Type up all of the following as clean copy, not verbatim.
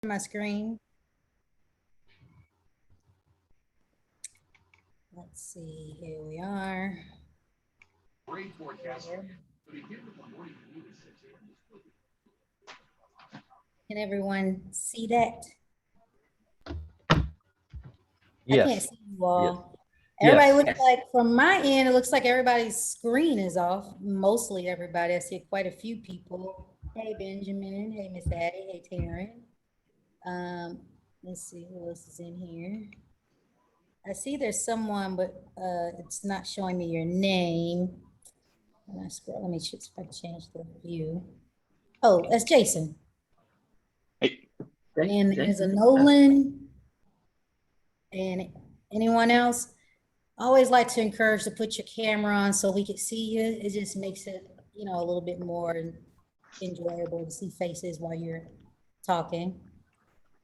My screen. Let's see, here we are. Rain forecast. Can everyone see that? Yes. I can't see you all. Yes. Everybody Yes. looks like, from my end, it looks like everybody's screen is off. Mostly everybody. I see quite a few people. Hey, Benjamin. Hey, Miss Addie. Hey, Taryn. Let's see who else is in here. I see there's someone, but it's not showing me your name. When I scroll, let me see if I can change the view. Oh, that's Jason. Hey. And there's a Nolan. And anyone else? I always like to encourage to put your camera on so we can see you. It just makes it, a little bit more enjoyable to see faces while you're talking.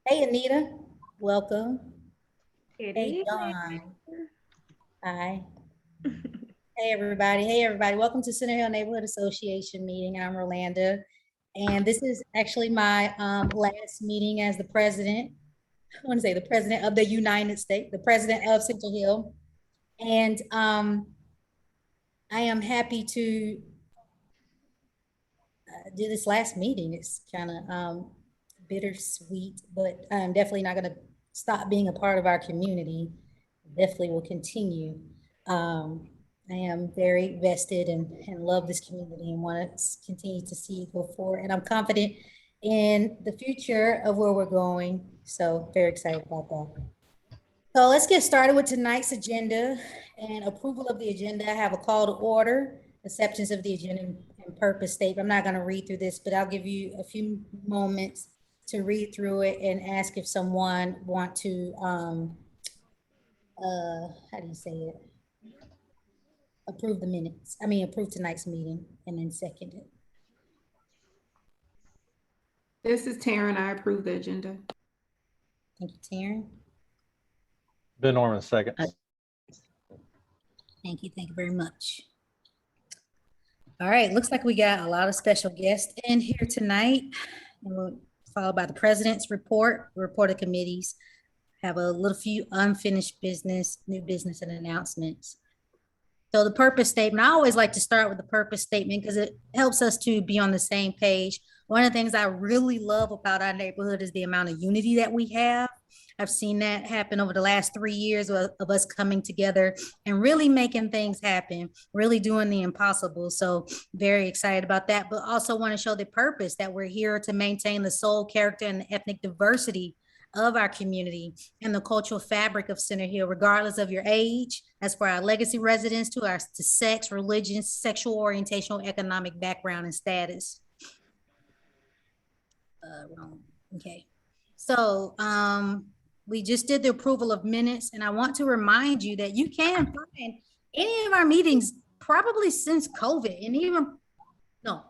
Hey, Anita, welcome. Hey, John. Hi. Hey, everybody. Hey, everybody. Welcome to Center Hill Neighborhood Association meeting. I'm Rolanda. And this is actually my last meeting as the president. I want to say the president of the United States, the president of Central Hill. And I am happy to do this last meeting. It's kind of bittersweet, but I'm definitely not going to stop being a part of our community. Definitely will continue. I am very vested and love this community and want to continue to see it go forward. And I'm confident in the future of where we're going. So very excited about that. So let's get started with tonight's agenda and approval of the agenda. I have a call to order, acceptance of the agenda and purpose statement. I'm not going to read through this, but I'll give you a few moments to read through it and ask if someone want to, how do you say it? Approve the minutes. I mean, approve tonight's meeting and then second it. This is Taryn. I approve the agenda. Thank you, Taryn. Ben Norman, second. Thank you. Thank you very much. All right. Looks like we got a lot of special guests in here tonight. And we'll followed by the president's report of committees. Have a little few unfinished business, new business and announcements. So the purpose statement, I always like to start with the purpose statement because it helps us to be on the same page. One of the things I really love about our neighborhood is the amount of unity that we have. I've seen that happen over the last 3 years of us coming together and really making things happen, really doing the impossible. So very excited about that, but also want to show the purpose that we're here to maintain the soul, character, and ethnic diversity of our community and the cultural fabric of Center Hill, regardless of your age, as for our legacy residents, to sex, religion, sexual orientation, economic background, and status. Wrong. Okay. So we just did the approval of minutes, and I want to remind you that you can find any of our meetings probably since COVID, and even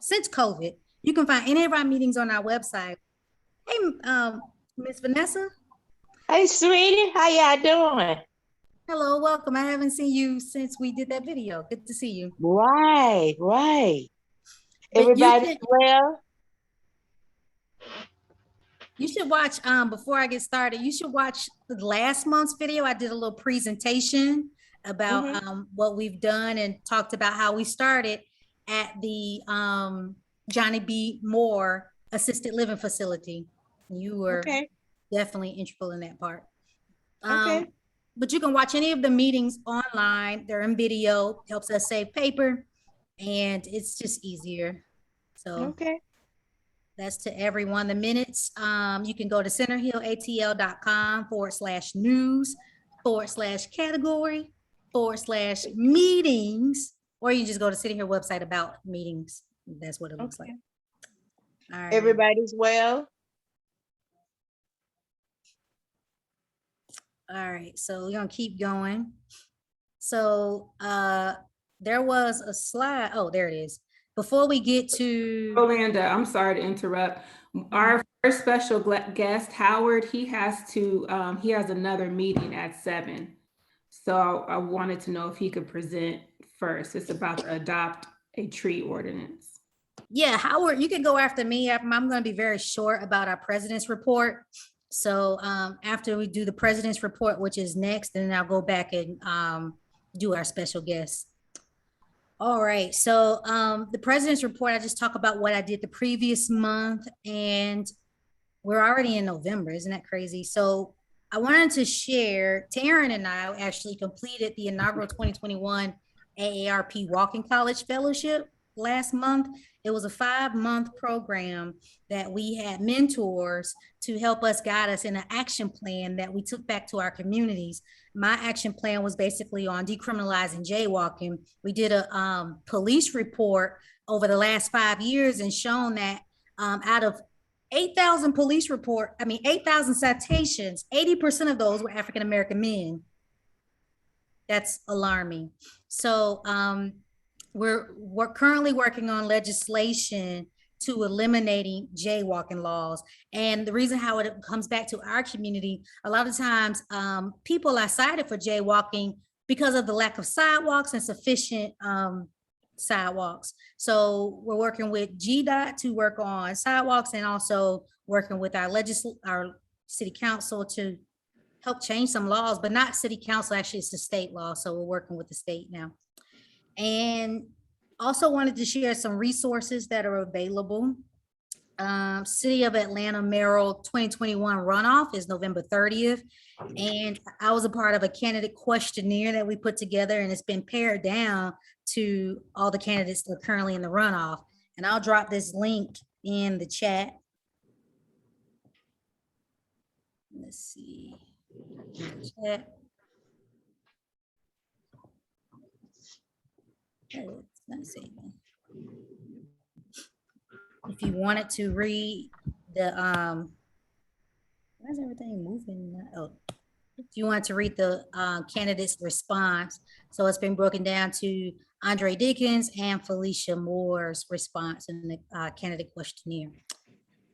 since COVID, you can find any of our meetings on our website. Hey, Miss Vanessa. Hey, sweetie, how y'all doing? Hello, welcome. I haven't seen you since we did that video. Good to see you. Right. Everybody well? You should watch, before I get started, you should watch the last month's video. I did a little presentation about what we've done and talked about how we started at the Johnny B. Moore Assisted Living Facility. You were definitely integral in that part. But you can watch any of the meetings online. They're in video, helps us save paper, and it's just easier. So that's to everyone. The minutes, you can go to centerhillatl.com/news/category/meetings, or you can just go to City Hill website about meetings. That's what it looks like. All right. Everybody's well? All right, so we're gonna keep going. So there was a slide. Oh, there it is. Before we get to Rolanda, I'm sorry to interrupt. Our first special guest, Howard, he has another meeting at 7. So I wanted to know if he could present first. It's about to adopt a tree ordinance. Yeah, Howard, you can go after me. I'm going to be very short about our president's report. So after we do the president's report, which is next, then I'll go back and do our special guest. All right, so the president's report, I just talk about what I did the previous month, and we're already in November. Isn't that crazy? So I wanted to share, Taryn and I actually completed the inaugural 2021 AARP Walking College Fellowship last month. It was a 5-month program that we had mentors to help us guide us in an action plan that we took back to our communities. My action plan was basically on decriminalizing jaywalking. We did a police report over the last 5 years and shown that out of 8,000 8,000 citations, 80% of those were African-American men. That's alarming. So we're currently working on legislation to eliminating jaywalking laws. And the reason how it comes back to our community, a lot of times people are cited for jaywalking because of the lack of sidewalks and sufficient sidewalks. So we're working with GDOT to work on sidewalks and also working with our city council to help change some laws, but not city council, actually it's the state law. So we're working with the state now. And also wanted to share some resources that are available. City of Atlanta mayoral 2021 runoff is November 30th. And I was a part of a candidate questionnaire that we put together, and it's been pared down to all the candidates that are currently in the runoff. And I'll drop this link in the chat. Let's see. Chat. Oh, it's not saving. If you wanted to read the why is everything moving? Oh, if you want to read the candidate's response, so it's been broken down to Andre Dickens and Felicia Moore's response in the candidate questionnaire.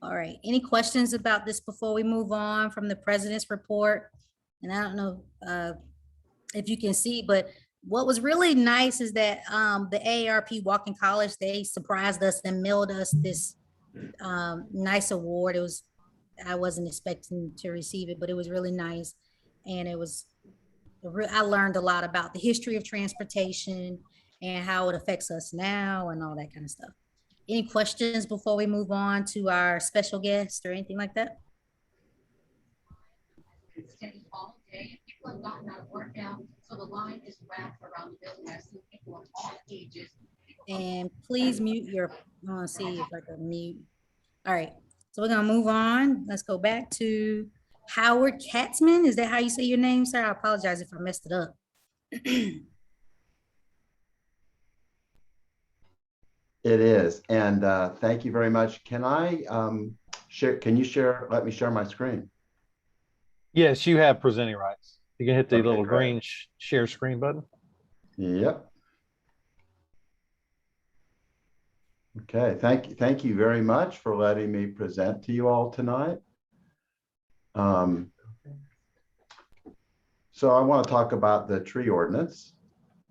All right, any questions about this before we move on from the president's report? And I don't know if you can see, but what was really nice is that the AARP Walking College, they surprised us and mailed us this nice award. It was, I wasn't expecting to receive it, but it was really nice. And it was, I learned a lot about the history of transportation and how it affects us now and all that kind of stuff. Any questions before we move on to our special guest or anything like that? It's steady all day. People have gotten out of work now, so the line is wrapped around the building. I've seen people of all ages. And please mute your, I want to see if I can mute. All right, so we're gonna move on. Let's go back to Howard Katzman. Is that how you say your name, sir? I apologize if I messed it up. It is, and thank you very much. Can I share? Can you share? Let me share my screen. Yes, you have presenting rights. You can hit the Okay, little great. green share screen button. Yep. Okay. Thank you very much for letting me present to you all tonight. So I want to talk about the tree ordinance.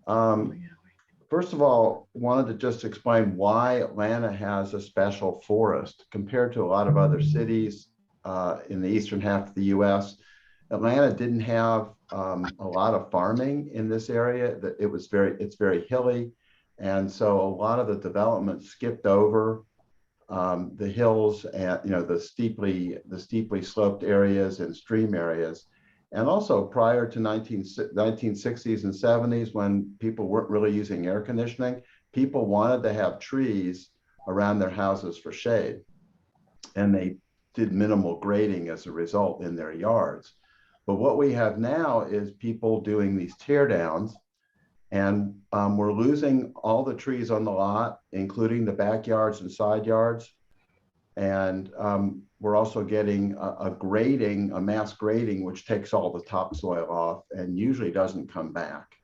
First of all, wanted to just explain why Atlanta has a special forest compared to a lot of other cities in the eastern half of the U.S. Atlanta didn't have a lot of farming in this area. It's very hilly, and so a lot of the development skipped over the hills and the steeply sloped areas and stream areas. And also prior to 1960s and 70s, when people weren't really using air conditioning, people wanted to have trees around their houses for shade. And they did minimal grading as a result in their yards. But what we have now is people doing these tear downs, and we're losing all the trees on the lot, including the backyards and side yards. And we're also getting a mass grading, which takes all the topsoil off and usually doesn't come back.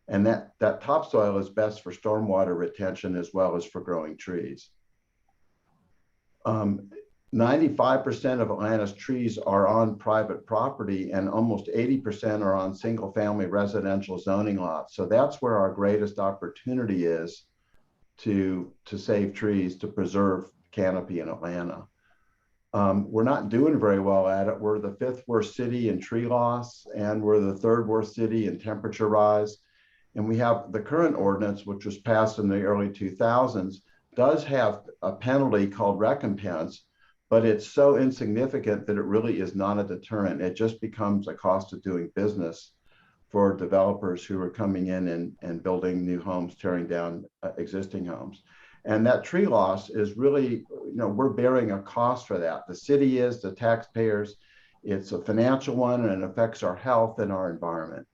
And that topsoil is best for stormwater retention as well as for growing trees. 95% of Atlanta's trees are on private property, and almost 80% are on single family residential zoning lots. So that's where our greatest opportunity is to save trees, to preserve canopy in Atlanta. We're not doing very well at it. We're the 5th worst city in tree loss, and we're the 3rd worst city in temperature rise. And we have the current ordinance, which was passed in the early 2000s, does have a penalty called recompense, but it's so insignificant that it really is not a deterrent. It just becomes a cost of doing business for developers who are coming in and building new homes, tearing down existing homes. And that tree loss is really, we're bearing a cost for that. The city is, the taxpayers. It's a financial one, and it affects our health and our environment.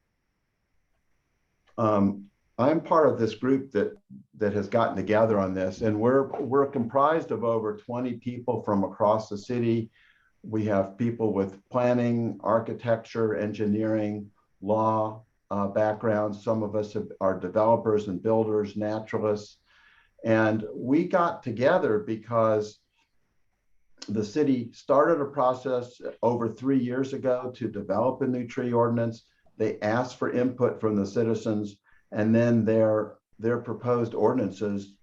I'm part of this group that has gotten together on this, and we're comprised of over 20 people from across the city. We have people with planning, architecture, engineering, law backgrounds. Some of us are developers and builders, naturalists. And we got together because the city started a process over 3 years ago to develop a new tree ordinance. They asked for input from the citizens, and then their proposed ordinances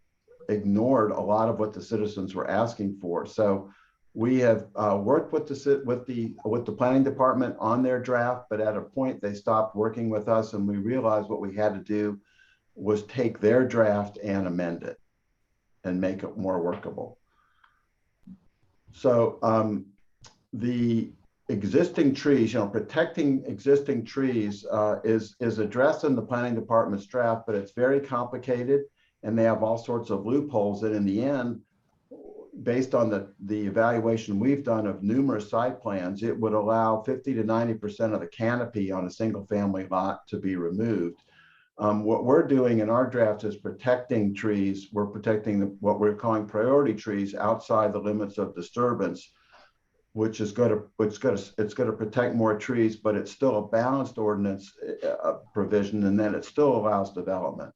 ignored a lot of what the citizens were asking for. So we have worked with the planning department on their draft, but at a point they stopped working with us, and we realized what we had to do was take their draft and amend it and make it more workable. So the existing trees, protecting existing trees is addressed in the planning department's draft, but it's very complicated, and they have all sorts of loopholes. And in the end, based on the evaluation we've done of numerous site plans, it would allow 50 to 90% of the canopy on a single family lot to be removed. What we're doing in our draft is protecting trees. We're protecting what we're calling priority trees outside the limits of disturbance, which is going to protect more trees, but it's still a balanced ordinance provision, and then it still allows development.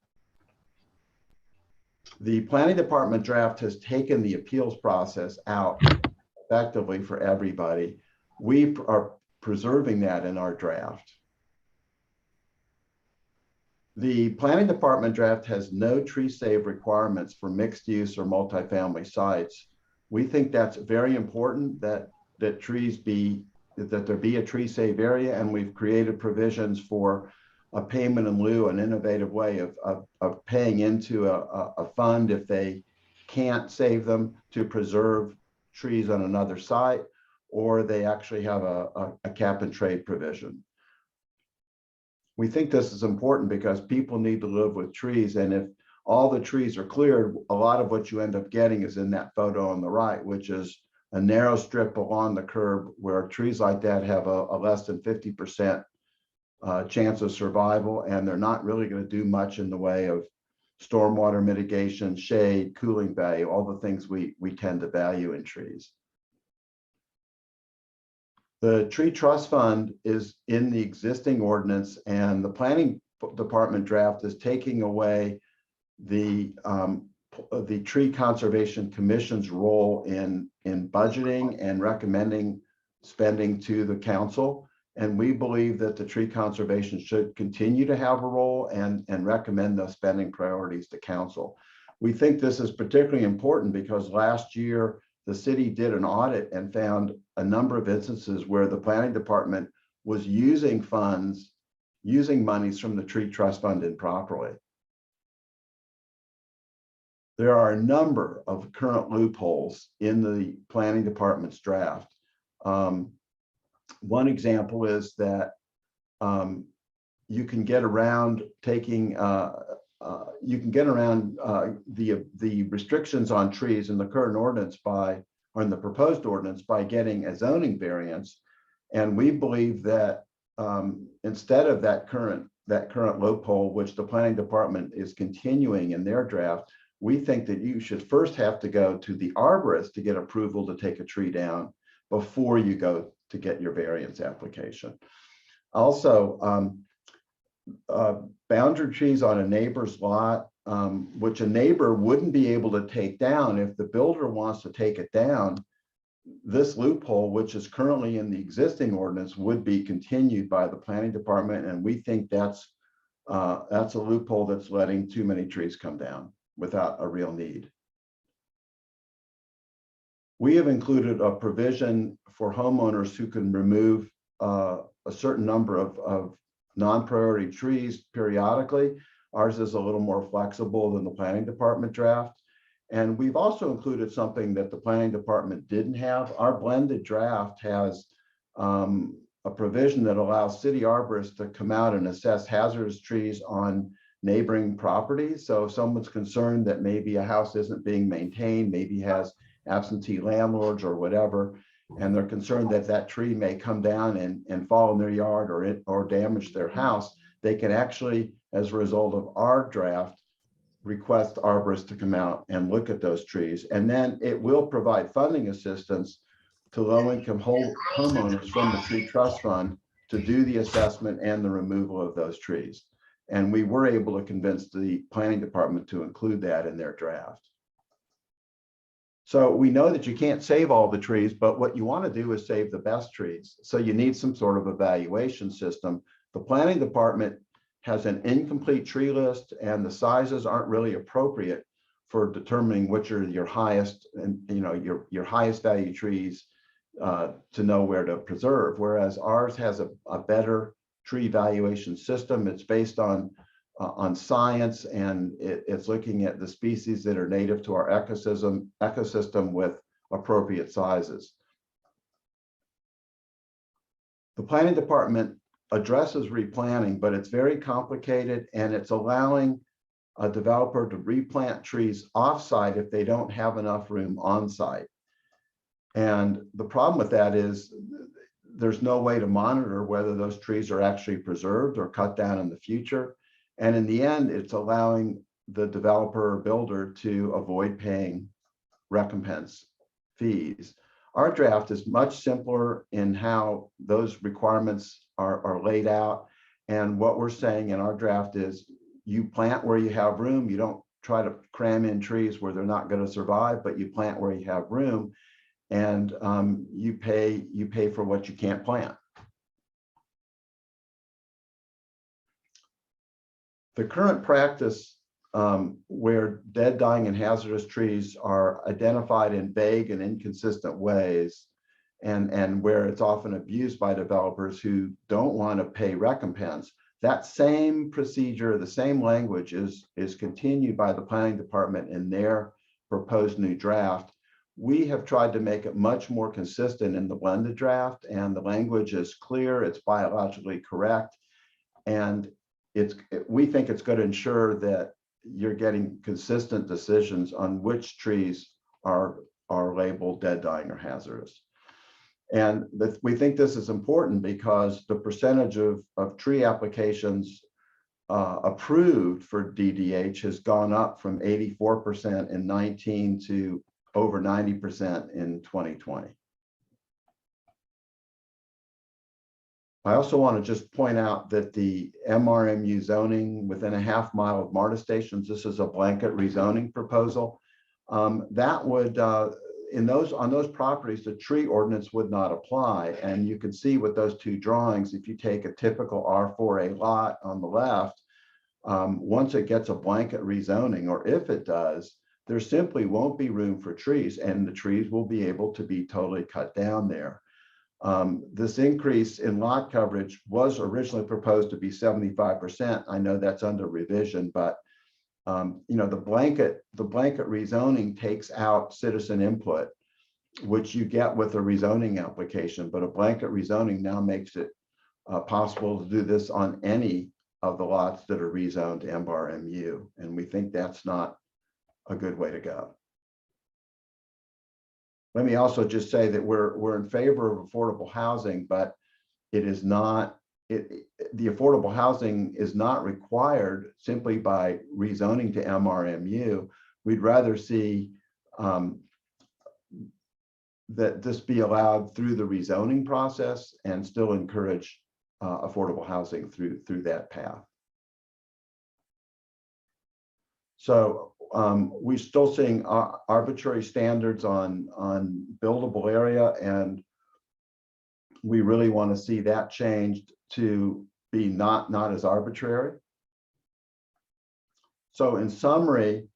The planning department draft has taken the appeals process out effectively for everybody. We are preserving that in our draft. The planning department draft has no tree save requirements for mixed use or multifamily sites. We think that's very important that there be a tree save area, and we've created provisions for a payment in lieu, an innovative way of paying into a fund if they can't save them, to preserve trees on another site, or they actually have a cap and trade provision. We think this is important because people need to live with trees, and if all the trees are cleared, a lot of what you end up getting is in that photo on the right, which is a narrow strip along the curb where trees like that have a less than 50% chance of survival, and they're not really going to do much in the way of stormwater mitigation, shade, cooling value, all the things we tend to value in trees. The tree trust fund is in the existing ordinance, and the planning department draft is taking away the Tree Conservation Commission's role in budgeting and recommending spending to the council. And we believe that the tree conservation should continue to have a role and recommend those spending priorities to council. We think this is particularly important because last year the city did an audit and found a number of instances where the planning department was using monies from the tree trust fund improperly. There are a number of current loopholes in the planning department's draft. One example is that you can get around taking the restrictions on trees in the current ordinance or in the proposed ordinance by getting a zoning variance. And we believe that instead of that current loophole, which the planning department is continuing in their draft, we think that you should first have to go to the arborist to get approval to take a tree down before you go to get your variance application. Also, boundary trees on a neighbor's lot, which a neighbor wouldn't be able to take down if the builder wants to take it down. This loophole, which is currently in the existing ordinance, would be continued by the planning department, and we think that's a loophole that's letting too many trees come down. without a real need. We have included a provision for homeowners who can remove a certain number of non-priority trees periodically. Ours is a little more flexible than the planning department draft. And we've also included something that the planning department didn't have. Our blended draft has a provision that allows city arborists to come out and assess hazardous trees on neighboring properties. So if someone's concerned that maybe a house isn't being maintained, maybe has absentee landlords or whatever, and they're concerned that that tree may come down and fall in their yard or damage their house, they can actually, as a result of our draft, request arborists to come out and look at those trees. And then it will provide funding assistance to low-income homeowners from the Tree Trust Fund to do the assessment and the removal of those trees. And we were able to convince the planning department to include that in their draft. So we know that you can't save all the trees, but what you want to do is save the best trees. So you need some sort of evaluation system. The planning department has an incomplete tree list, and the sizes aren't really appropriate for determining which are your highest and your highest value trees to know where to preserve. Whereas ours has a better tree evaluation system. It's based on science, and it's looking at the species that are native to our ecosystem with appropriate sizes. The planning department addresses replanting, but it's very complicated, and it's allowing a developer to replant trees offsite if they don't have enough room on site. And the problem with that is there's no way to monitor whether those trees are actually preserved or cut down in the future. And in the end, it's allowing the developer or builder to avoid paying recompense fees. Our draft is much simpler in how those requirements are laid out. And what we're saying in our draft is you plant where you have room. You don't try to cram in trees where they're not going to survive, but you plant where you have room, and you pay for what you can't plant. The current practice where dead, dying, and hazardous trees are identified in vague and inconsistent ways, and where it's often abused by developers who don't want to pay recompense, that same procedure, the same language is continued by the planning department in their proposed new draft. We have tried to make it much more consistent in the blended draft, and the language is clear, it's biologically correct, and we think it's going to ensure that you're getting consistent decisions on which trees are labeled dead, dying, or hazardous. And we think this is important because the percentage of tree applications approved for DDH has gone up from 84% in 19 to over 90% in 2020. I also want to just point out that the MRMU zoning within a half mile of MARTA stations, this is a blanket rezoning proposal. That would, on those properties, the tree ordinance would not apply. And you can see with those two drawings, if you take a typical R4A lot on the left, once it gets a blanket rezoning, or if it does, there simply won't be room for trees, and the trees will be able to be totally cut down there. This increase in lot coverage was originally proposed to be 75%. I know that's under revision, but the blanket rezoning takes out citizen input, which you get with a rezoning application, but a blanket rezoning now makes it possible to do this on any of the lots that are rezoned to MRMU, and we think that's not a good way to go. Let me also just say that we're in favor of affordable housing, but it is not, the affordable housing is not required simply by rezoning to MRMU. We'd rather see that this be allowed through the rezoning process and still encourage affordable housing through that path. So we're still seeing arbitrary standards on buildable area, and we really want to see that changed to be not as arbitrary. So in summary,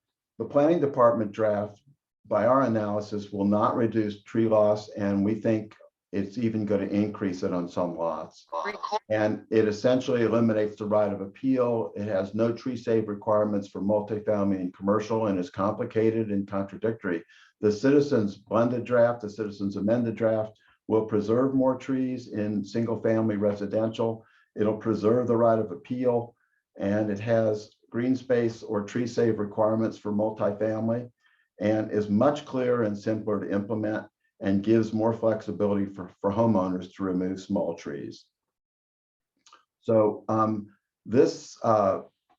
The planning department draft, by our analysis, will not reduce tree loss, and we think it's even going to increase it on some lots. And it essentially eliminates the right of appeal. It has no tree save requirements for multifamily and commercial, and is complicated and contradictory. The citizens blended draft, the citizens amended draft will preserve more trees in single family residential. It'll preserve the right of appeal, and it has green space or tree save requirements for multifamily, and is much clearer and simpler to implement, and gives more flexibility for homeowners to remove small trees. So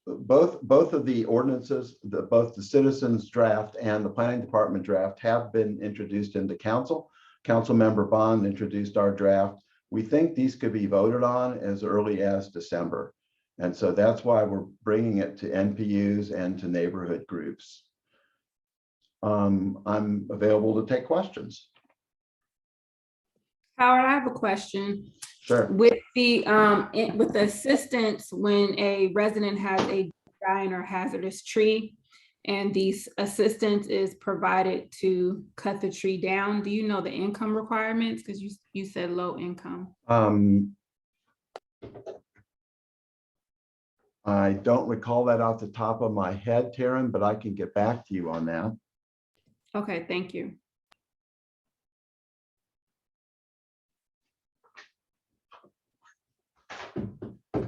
both of the ordinances, both the citizens draft and the planning department draft, have been introduced into council. Councilmember Bond introduced our draft. We think these could be voted on as early as December. And so that's why we're bringing it to NPUs and to neighborhood groups. I'm available to take questions. Howard, I have a question. Sure. With the assistance, when a resident has a dying or hazardous tree, and the assistance is provided to cut the tree down, do you know the income requirements? Because you said low income. I don't recall that off the top of my head, Taryn, but I can get back to you on that. Okay, thank you.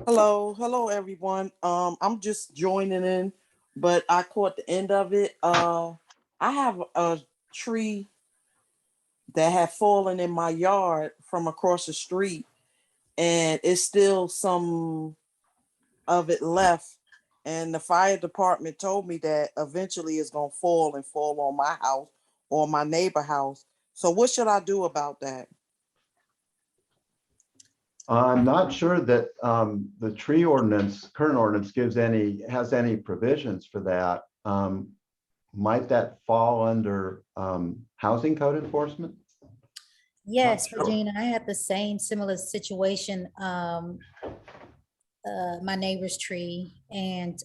Hello, everyone. I'm just joining in, but I caught the end of it. I have a tree that had fallen in my yard from across the street, and it's still some of it left. And the fire department told me that eventually it's gonna fall on my house or my neighbor house. So what should I do about that? I'm not sure that the tree ordinance, current ordinance, has any provisions for that. Might that fall under housing code enforcement? Yes, Sure. Regina, I had the same similar situation. My neighbor's tree, and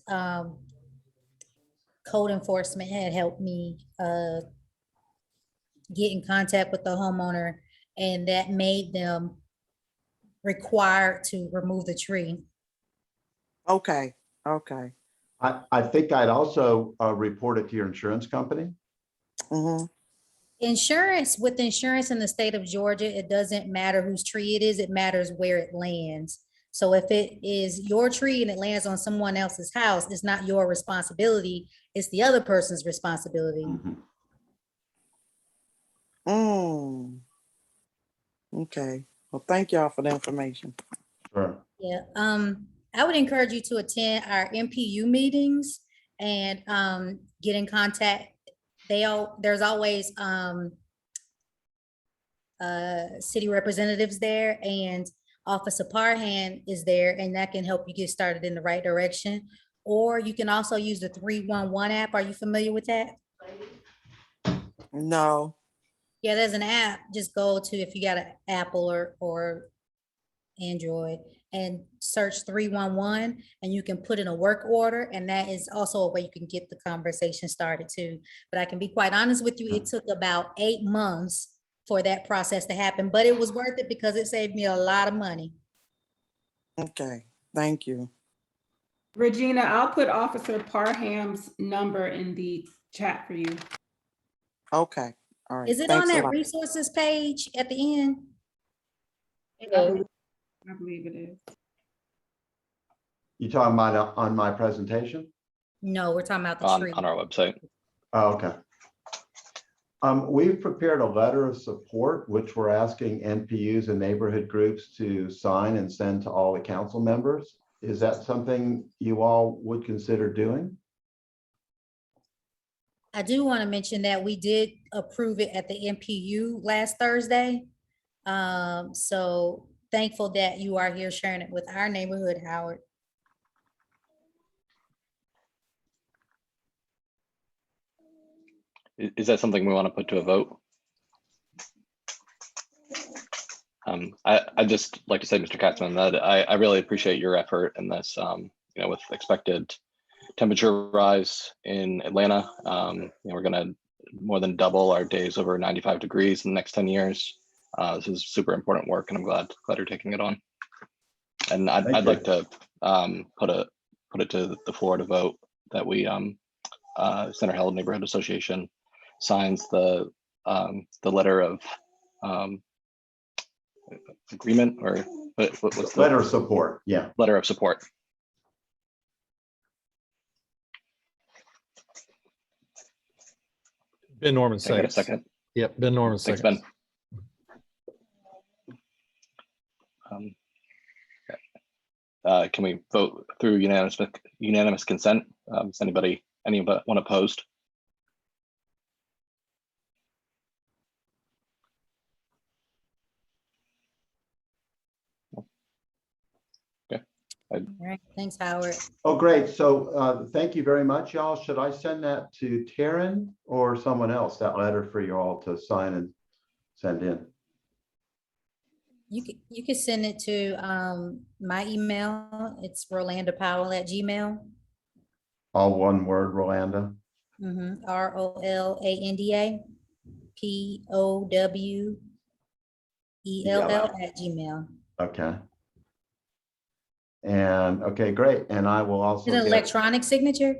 code enforcement had helped me get in contact with the homeowner, and that made them required to remove the tree. Okay. I think I'd also report it to your insurance company. Mm-hmm. With insurance in the state of Georgia, it doesn't matter whose tree it is, it matters where it lands. So if it is your tree and it lands on someone else's house, it's not your responsibility, it's the other person's responsibility. Mm-hmm. Okay. Well, thank y'all for the information. Sure. Yeah, I would encourage you to attend our MPU meetings and get in contact. There's always city representatives there, and Officer Parham is there, and that can help you get started in the right direction. Or you can also use the 311 app. Are you familiar with that? No. Yeah, there's an app. Just go to, if you got an Apple or Android, and search 311, and you can put in a work order, and that is also a way you can get the conversation started too. But I can be quite honest with you, it took about 8 months for that process to happen, but it was worth it because it saved me a lot of money. Okay. Thank you. Regina, I'll put Officer Parham's number in the chat for you. Okay. All right. Is it Thanks on a that lot. resources page at the end? I believe it is. You talking about on my presentation? No, we're talking about the tree. On our website. Oh, okay. We've prepared a letter of support, which we're asking NPUs and neighborhood groups to sign and send to all the council members. Is that something you all would consider doing? I do want to mention that we did approve it at the NPU last Thursday. So thankful that you are here sharing it with our neighborhood, Howard. Is that something we want to put to a vote? I just like to say, Mr. Katzman, that I really appreciate your effort in this, with expected temperature rise in Atlanta. We're going to more than double our days over 95 degrees in the next 10 years. This is super important work, and I'm glad you're taking it on. And I'd like to put it to the floor to vote that we Center Hill Neighborhood Association signs the letter of agreement, or what's the letter of support? Yeah. Letter of support. Ben Norman Can I get a second. second? Yep, Ben Norman Thanks, second. Ben. Can we vote through unanimous consent? Is anyone opposed? Okay. All right, thanks, Howard. Oh, great. So thank you very much, y'all. Should I send that to Taryn or someone else, that letter for you all to sign and send in? You can send it to my email. It's rolandapowell@gmail. All one word, Rolanda? ROLANDAPOWELL@gmail. Okay. And okay, great. And I will also Is it an get, electronic signature?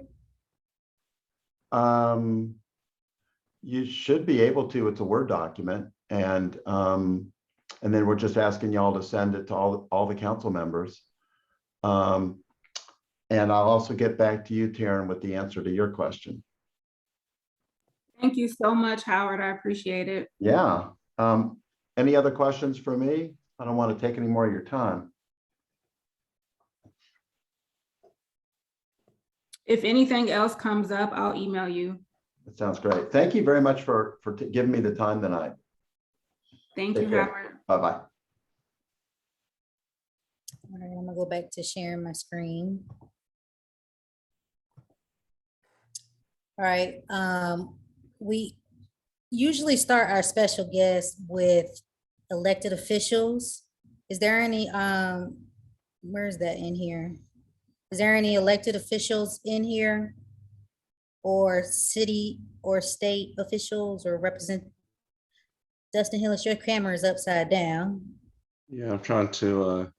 you should be able to. It's a Word document, and then we're just asking y'all to send it to all the council members. And I'll also get back to you, Taryn, with the answer to your question. Thank you so much, Howard. I appreciate it. Yeah. Any other questions for me? I don't want to take any more of your time. If anything else comes up, I'll email you. That sounds great. Thank you very much for giving me the time tonight. Thank Take you, care. Howard. Bye-bye. All right, I'm gonna go back to sharing my screen. All right, we usually start our special guests with elected officials. Is there any, where is that in here? Is there any elected officials in here? Or city or state officials or represent? Dustin Hillis, your camera is upside down. Yeah, I'm trying to.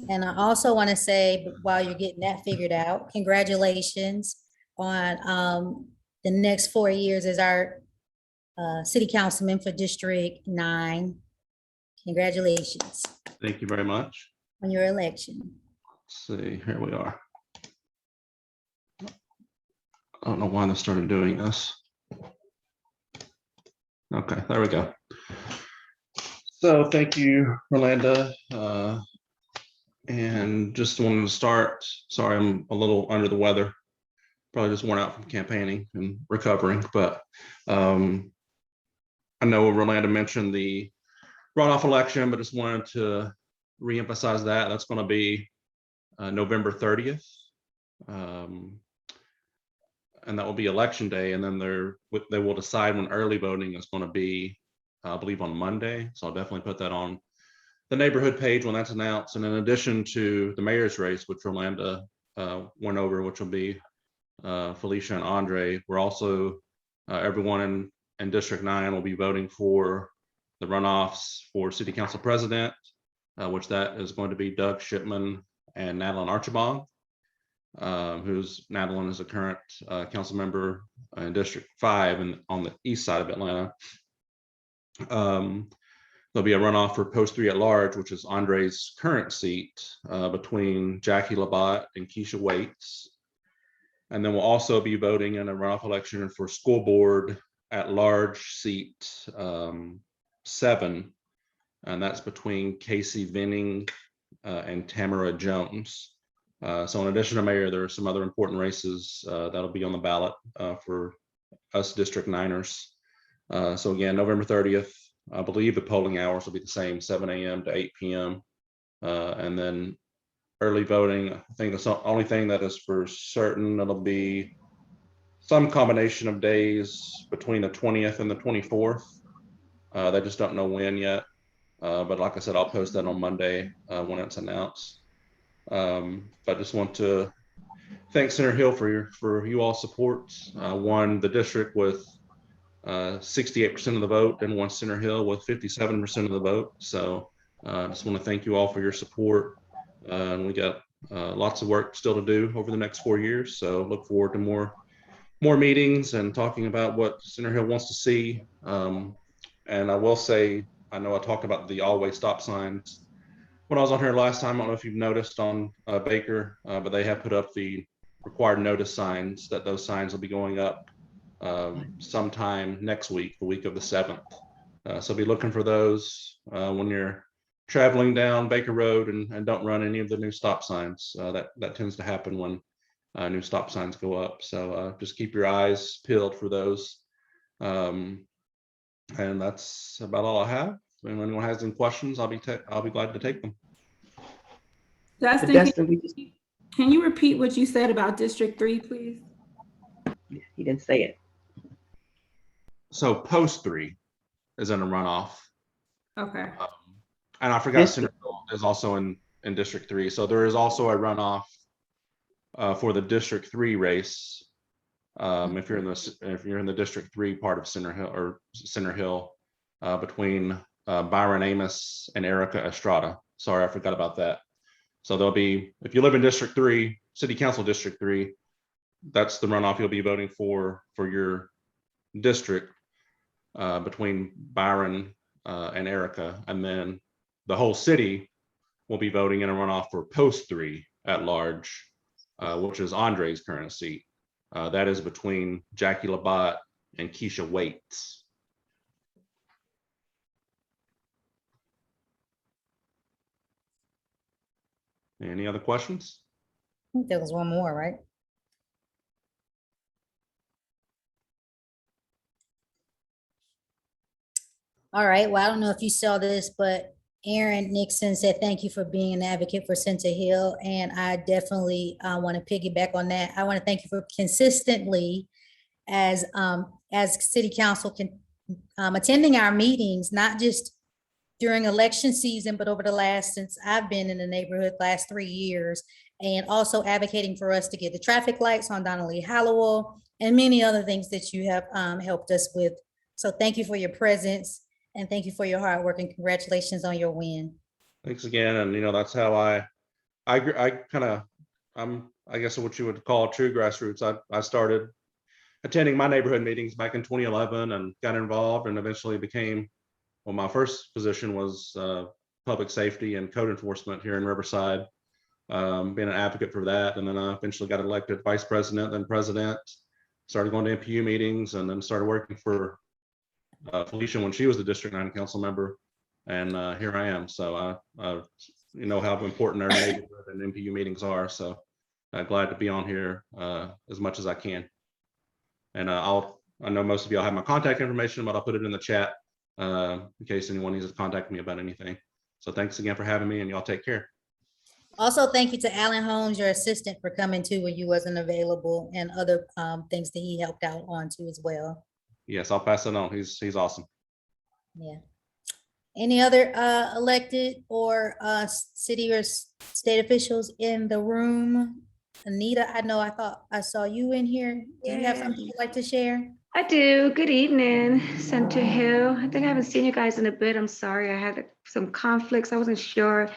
And I also want to say, while you're getting that figured out, congratulations on the next 4 years as our city councilman for District 9. Congratulations Thank you very much. on your election. Let's see, here we are. I don't know why they started doing this. Okay, there we go. So thank you, Rolanda. And just wanted to start, sorry, I'm a little under the weather. Probably just worn out from campaigning and recovering, but I know Rolanda mentioned the runoff election, but just wanted to reemphasize that. That's going to be November 30th. And that will be election day. And then they will decide when early voting is going to be, I believe, on Monday. So I'll definitely put that on the neighborhood page when that's announced. And in addition to the mayor's race, which Rolanda went over, which will be Felicia and Andre, we're also, everyone in District 9 will be voting for the runoffs for city council president, which that is going to be Doug Shipman and Madeline Archibald, who's Madeline is a current council member in District 5 and on the east side of Atlanta. There'll be a runoff for post 3 at large, which is Andre's current seat, between Jackie Labatt and Keisha Waits. And then we'll also be voting in a runoff election for school board at large seat 7. And that's between Casey Venning and Tamara Jones. So in addition to mayor, there are some other important races that'll be on the ballot for us District 9ers. So again, November 30th, I believe the polling hours will be the same, 7 a.m. to 8 p.m. And then early voting, I think that's the only thing that is for certain. It'll be some combination of days between the 20th and the 24th. They just don't know when yet. But like I said, I'll post that on Monday when it's announced. But I just want to thank Center Hill for you all support. Won the district with 68% of the vote, and won Center Hill with 57% of the vote. So I just want to thank you all for your support. And we got lots of work still to do over the next 4 years. So look forward to more meetings and talking about what Center Hill wants to see. And I will say, I know I talked about the always stop signs when I was on here last time. I don't know if you've noticed on Baker, but they have put up the required notice signs, that those signs will be going up sometime next week, the week of the 7th. So be looking for those when you're traveling down Baker Road, and don't run any of the new stop signs. That tends to happen when new stop signs go up. So just keep your eyes peeled for those. And that's about all I have. If anyone has any questions, I'll be glad to take them. Dustin, can you repeat what you said about District 3, please? He didn't say it. So post 3 is in a runoff. Okay. And I forgot Center Hill is also in District 3. So there is also a runoff for the District 3 race. If you're in the District 3 part of Center Hill, between Byron Amos and Erica Estrada. Sorry, I forgot about that. So there'll be, if you live in District 3, City Council District 3, that's the runoff you'll be voting for your district, between Byron and Erica. And then the whole city will be voting in a runoff for post 3 at large, which is Andre's current seat. That is between Jackie Labatt and Keisha Waits. Any other questions? I think there was one more, right? All right, well, I don't know if you saw this, but Aaron Nixon said, thank you for being an advocate for Center Hill. And I definitely want to piggyback on that. I want to thank you for consistently, as city council, attending our meetings, not just during election season, but over the last, since I've been in the neighborhood, last 3 years, and also advocating for us to get the traffic lights on Donnelly Hallowell and many other things that you have helped us with. So thank you for your presence, and thank you for your hard work, and congratulations on your win. Thanks again. And that's how I guess what you would call true grassroots. I started attending my neighborhood meetings back in 2011 and got involved, and eventually became, well, my first position was public safety and code enforcement here in Riverside, being an advocate for that. And then I eventually got elected vice president, then president, started going to NPU meetings, and then started working for Felicia when she was the District 9 council member. And here I am. So you know how important our neighborhood and NPU meetings are. So glad to be on here as much as I can. And I know most of y'all have my contact information, but I'll put it in the chat in case anyone needs to contact me about anything. So thanks again for having me, and y'all take care. Also, thank you to Alan Holmes, your assistant, for coming too when you wasn't available, and other things that he helped out on too as well. Yes, I'll pass it on. He's awesome. Yeah. Any other elected or city or state officials in the room? Anita, I know I thought I saw you in here. Do you have something you'd like to share? I do. Good evening, Center Hill. I think I haven't seen you guys in a bit. I'm sorry. I had some conflicts. I wasn't sure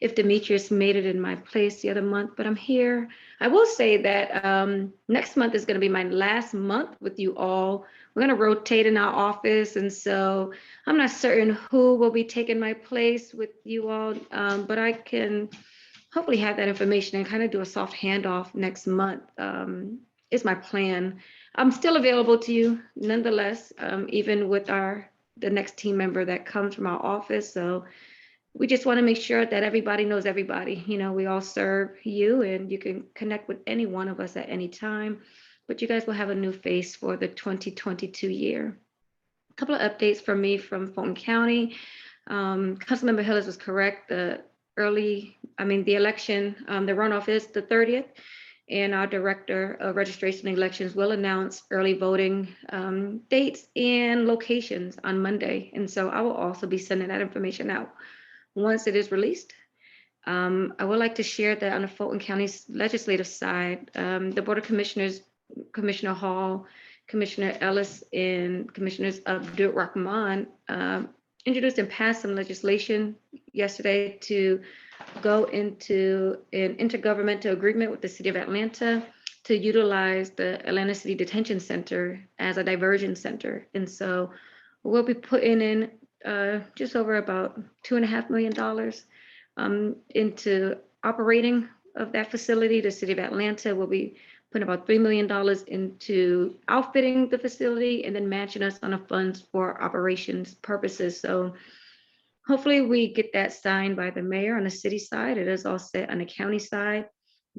if Demetrius made it in my place the other month, but I'm here. I will say that next month is going to be my last month with you all. We're going to rotate in our office, and so I'm not certain who will be taking my place with you all, but I can hopefully have that information and kind of do a soft handoff next month is my plan. I'm still available to you nonetheless, even with the next team member that comes from our office. So we just want to make sure that everybody knows everybody. We all serve you, and you can connect with any one of us at any time. But you guys will have a new face for the 2022 year. A couple of updates from me from Fulton County. Councilmember Hillis was correct. The election, the runoff is the 30th. And our Director of Registration and Elections will announce early voting dates and locations on Monday. And so I will also be sending that information out once it is released. I would like to share that on the Fulton County's legislative side, the Board of Commissioners, Commissioner Hall, Commissioner Ellis, and Commissioners Abdul Rahman introduced and passed some legislation yesterday to go into an intergovernmental agreement with the City of Atlanta to utilize the Atlanta City Detention Center as a diversion center. And so we'll be putting in just over about $2.5 million into operating of that facility. The City of Atlanta will be putting about $3 million into outfitting the facility and then matching us on the funds for operations purposes. So hopefully we get that signed by the mayor on the city side. It is all set on the county side.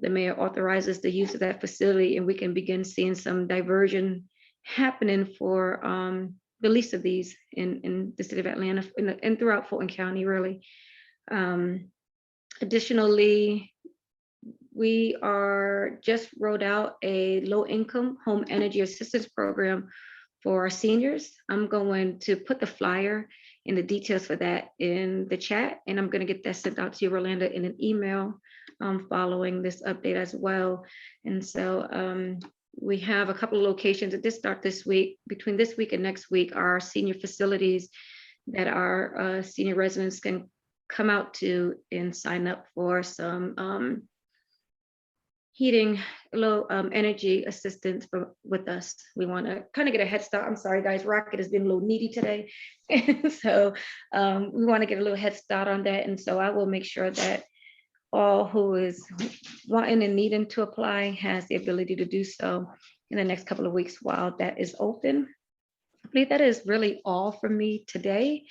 The mayor authorizes the use of that facility and we can begin seeing some diversion happening for the least of these in the city of Atlanta and throughout Fulton County, really. Additionally, we are just rolled out a low-income home energy assistance program for our seniors. I'm going to put the flyer and the details for that in the chat, and I'm going to get that sent out to you, Rolanda, in an email following this update as well. And so we have a couple of locations that did start this week. Between this week and next week, our senior facilities that our senior residents can come out to and sign up for some heating, low energy assistance with us. We want to kind of get a head start. I'm sorry, guys, Rocket has been a little needy today. So we want to get a little head start on that. And so I will make sure that all who is wanting and needing to apply has the ability to do so in the next couple of weeks while that is open. I believe that is really all from me today,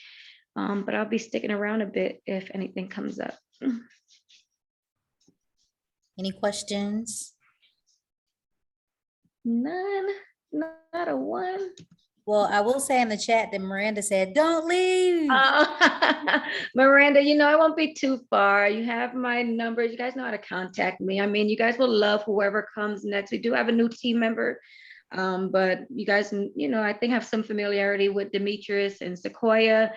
but I'll be sticking around a bit if anything comes up. Any questions? None, not a one. Well, I will say in the chat that Miranda said, don't leave. Miranda, you know, I won't be too far. You have my number. You guys know how to contact me. I mean, you guys will love whoever comes next. We do have a new team member, but you guys, you know, I think have some familiarity with Demetrius and Sequoia,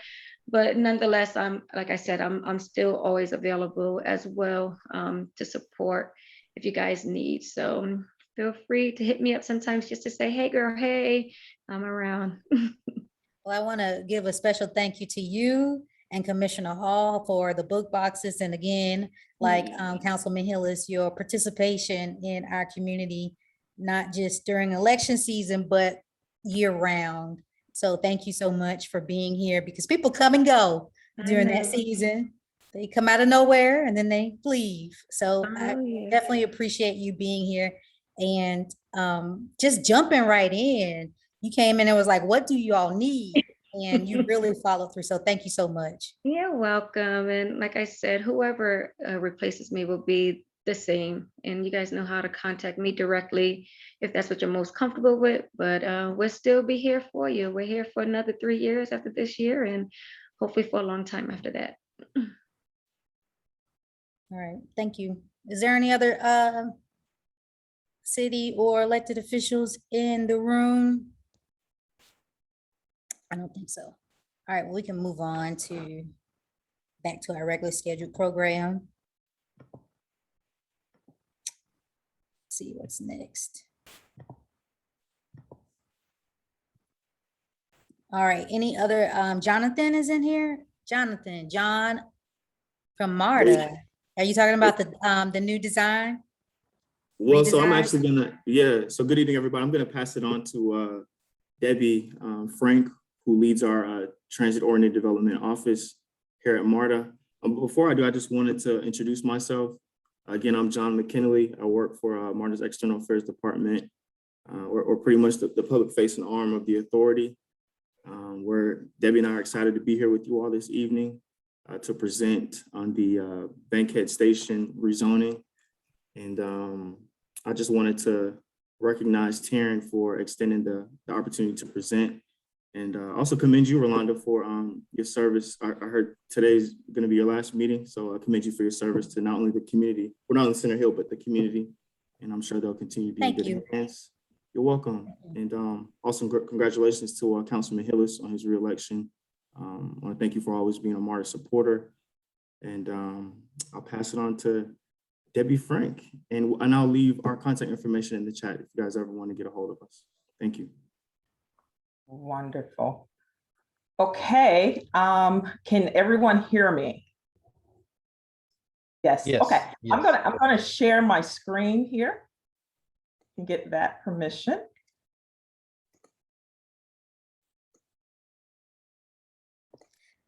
but nonetheless, like I said, I'm still always available as well to support if you guys need. So feel free to hit me up sometimes just to say, hey girl, hey, I'm around. Well, I want to give a special thank you to you and Commissioner Hall for the book boxes. And again, like Councilman Hillis, your participation in our community, not just during election season, but year round. So thank you so much for being here, because people come and go during that season. They come out of nowhere and then they leave. So I definitely appreciate you being here and just jumping right in. You came in and was like, what do you all need? And you really followed through. So thank you so much. You're welcome. And like I said, whoever replaces me will be the same. And you guys know how to contact me directly if that's what you're most comfortable with. But we'll still be here for you. We're here for another 3 years after this year and hopefully for a long time after that. All right. Thank you. Is there any other city or elected officials in the room? I don't think so. All right, well, we can move on to back to our regular scheduled program. Let's see what's next. All right, any other, Jonathan is in here? Jonathan, John from MARTA. Are you talking about the new design? Well, so I'm actually gonna, so good evening, everybody. I'm gonna pass it on to Debbie Frank, who leads our Transit Ordinance Development Office here at MARTA. Before I do, I just wanted to introduce myself. Again, I'm John McKinley. I work for MARTA's External Affairs Department, or pretty much the public-facing arm of the authority, where Debbie and I are excited to be here with you all this evening to present on the Bankhead Station rezoning. And I just wanted to recognize Taryn for extending the opportunity to present. And also commend you, Rolanda, for your service. I heard today's going to be your last meeting, so I commend you for your service to not only the community, well, not only Center Hill, but the community. And I'm sure they'll continue to be in good hands. You're welcome. And also congratulations to Councilman Hillis on his reelection. I want to thank you for always being a MARTA supporter. And I'll pass it on to Debbie Frank, and I'll leave our contact information in the chat if you guys ever want to get a hold of us. Thank you. Wonderful. Okay, can everyone hear me? Yes. Yes, Okay. yes. I'm gonna share my screen here and get that permission.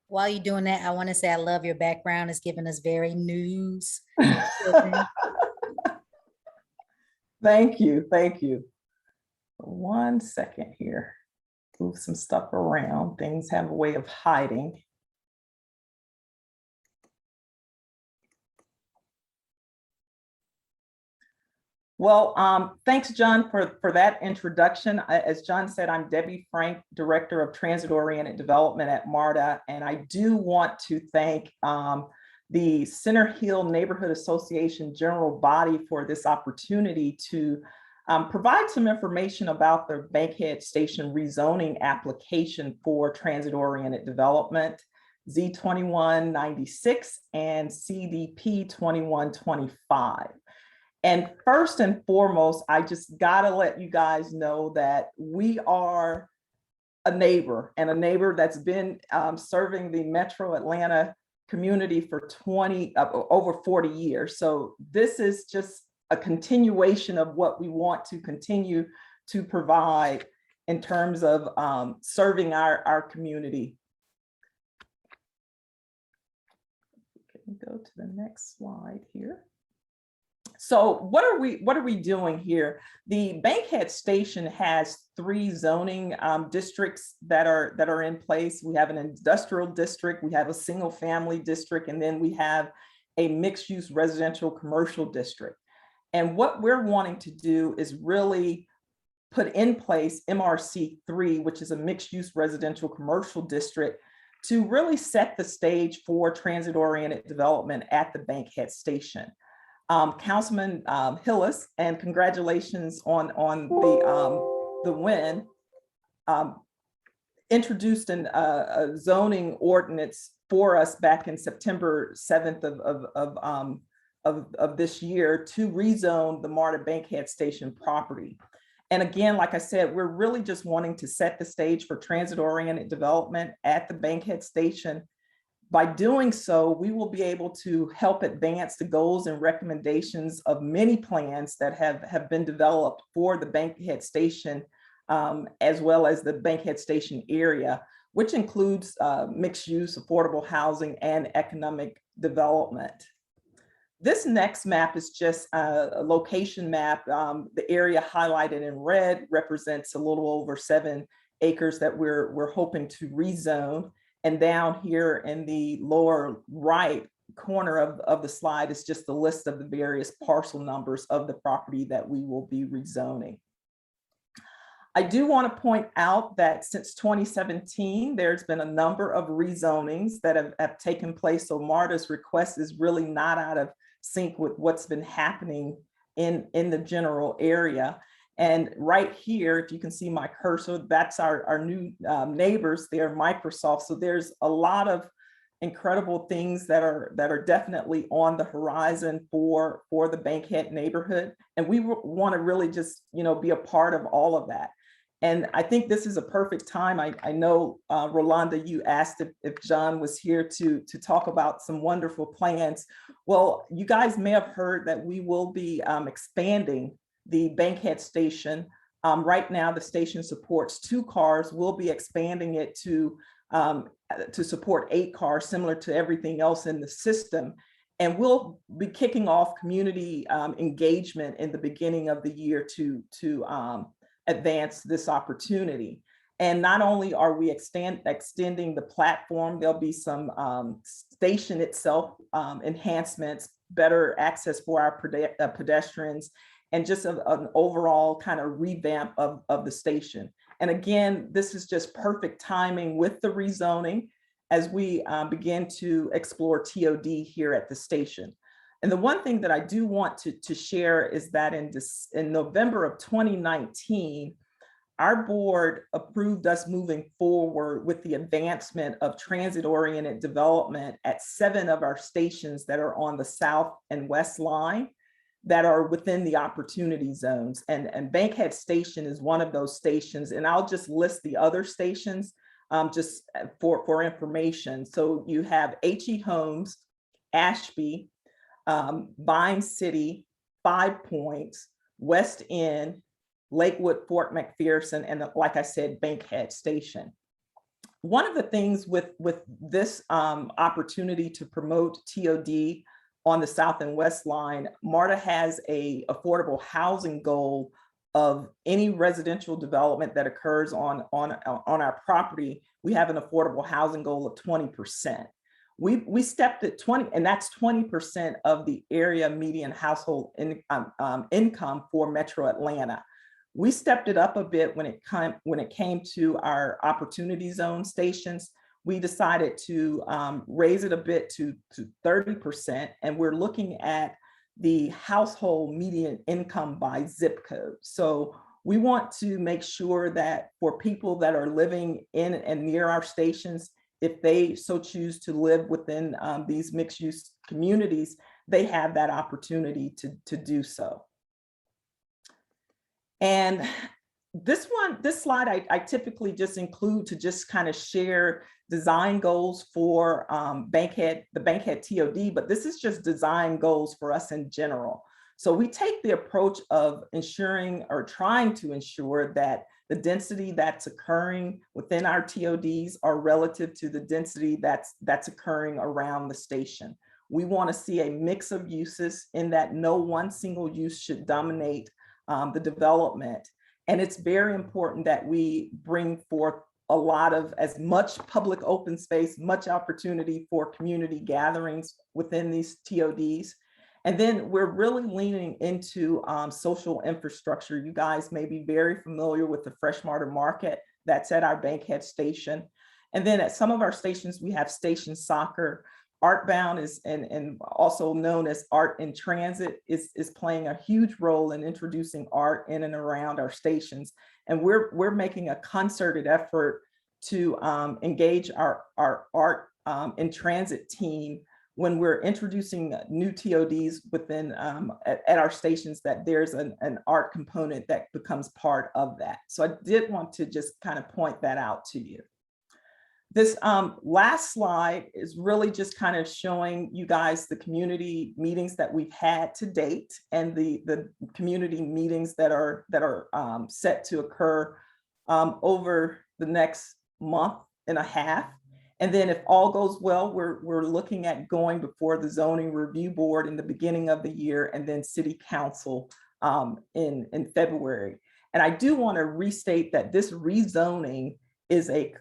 While you're doing that, I want to say I love your background. It's giving us very news. Thank you. Thank you. 1 second here. Move some stuff around. Things have a way of hiding. Well, thanks, John, for that introduction. As John said, I'm Debbie Frank, Director of Transit-Oriented Development at MARTA, and I do want to thank the Center Hill Neighborhood Association General Body for this opportunity to provide some information about the Bankhead Station rezoning application for transit-oriented development, Z2196 and CDP 2125. And first and foremost, I just gotta let you guys know that we are a neighbor, and a neighbor that's been serving the Metro Atlanta community for over 40 years. So this is just a continuation of what we want to continue to provide in terms of serving our community. Can go to the next slide here. So what are we doing here? The Bankhead Station has 3 zoning districts that are in place. We have an industrial district, we have a single family district, and then we have a mixed use residential commercial district. And what we're wanting to do is really put in place MRC3, which is a mixed use residential commercial district, to really set the stage for transit oriented development at the Bankhead Station. Councilman Hillis, and congratulations on the win, introduced a zoning ordinance for us back in September 7th of this year to rezone the MARTA Bankhead Station property. And again, like I said, we're really just wanting to set the stage for transit-oriented development at the Bankhead Station. By doing so, we will be able to help advance the goals and recommendations of many plans that have been developed for the Bankhead Station, as well as the Bankhead Station area, which includes mixed use, affordable housing, and economic development. This next map is just a location map. The area highlighted in red represents a little over 7 acres that we're hoping to rezone. And down here in the lower right corner of the slide is just the list of the various parcel numbers of the property that we will be rezoning. I do want to point out that since 2017, there's been a number of rezonings that have taken place. So MARTA's request is really not out of sync with what's been happening in the general area. And right here, if you can see my cursor, that's our new neighbors. They're Microsoft. So there's a lot of incredible things that are definitely on the horizon for the Bankhead neighborhood. And we want to really just, be a part of all of that. And I think this is a perfect time. I know, Rolanda, you asked if John was here to talk about some wonderful plans. Well, you guys may have heard that we will be expanding the Bankhead Station. Right now, the station supports 2 cars. We'll be expanding it to support 8 cars, similar to everything else in the system. And we'll be kicking off community engagement in the beginning of the year to advance this opportunity. And not only are we extending the platform, there'll be some station itself enhancements, better access for our pedestrians, and just an overall kind of revamp of the station. And again, this is just perfect timing with the rezoning as we begin to explore TOD here at the station. And the one thing that I do want to share is that in November of 2019, our board approved us moving forward with the advancement of transit-oriented development at 7 of our stations that are on the south and west line that are within the opportunity zones. And Bankhead Station is one of those stations. And I'll just list the other stations just for information. So you have H.E. Homes, Ashby, Vine City, 5 Points, West End, Lakewood, Fort McPherson, and like I said, Bankhead Station. One of the things with this opportunity to promote TOD on the south and west line, MARTA has a affordable housing goal of any residential development that occurs on our property. We have an affordable housing goal of 20%. We stepped at 20, and that's 20% of the area median household income for Metro Atlanta. We stepped it up a bit when it came to our opportunity zone stations. We decided to raise it a bit to 30%, and we're looking at the household median income by zip code. So we want to make sure that for people that are living in and near our stations, if they so choose to live within these mixed use communities, they have that opportunity to do so. And this slide, I typically just include to just kind of share design goals for the Bankhead TOD, but this is just design goals for us in general. So we take the approach of ensuring or trying to ensure that the density that's occurring within our TODs are relative to the density that's occurring around the station. We want to see a mix of uses in that no one single use should dominate the development. And it's very important that we bring forth a lot of as much public open space, much opportunity for community gatherings within these TODs. And then we're really leaning into social infrastructure. You guys may be very familiar with the Fresh Market that's at our Bankhead station. And then at some of our stations, we have station soccer. Artbound is, and also known as Art in Transit, is playing a huge role in introducing art in and around our stations. And we're making a concerted effort to engage our Art in Transit team when we're introducing new TODs within at our stations, that there's an art component that becomes part of that. So I did want to just kind of point that out to you. This last slide is really just kind of showing you guys the community meetings that we've had to date and the community meetings that are set to occur over the next month and a half. And then if all goes well, we're looking at going before the zoning review board in the beginning of the year, and then city council in February. And I do want to restate that this rezoning is a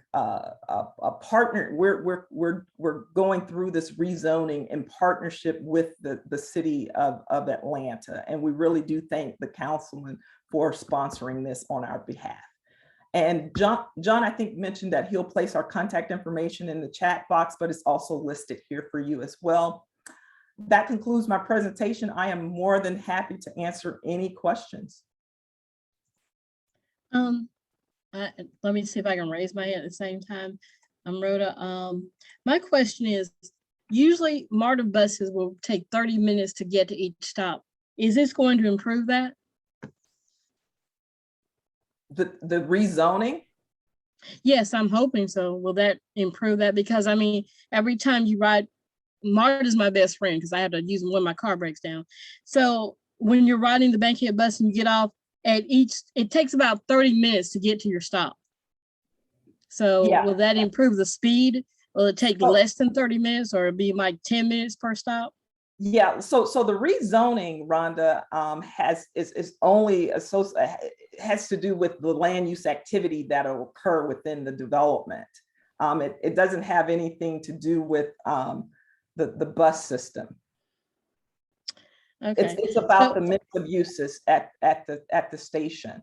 partner. We're going through this rezoning in partnership with the city of Atlanta. And we really do thank the councilman for sponsoring this on our behalf. And John, I think, mentioned that he'll place our contact information in the chat box, but it's also listed here for you as well. That concludes my presentation. I am more than happy to answer any questions. Let me see if I can raise my hand at the same time. I'm Rhoda. My question is, usually MARTA buses will take 30 minutes to get to each stop. Is this going to improve that? The rezoning? Yes, I'm hoping so. Will that improve that? Because I mean, every time you ride, MARTA is my best friend because I have to use them when my car breaks down. So when you're riding the Bankhead bus and you get off at each, it takes about 30 minutes to get to your stop. So yeah. Will that improve the speed? Will it take less than 30 minutes, or be like 10 minutes per stop? Yeah, so the rezoning, Rhonda, is only has to do with the land use activity that'll occur within the development. It doesn't have anything to do with the bus system. Okay. It's about the mix of uses at the station.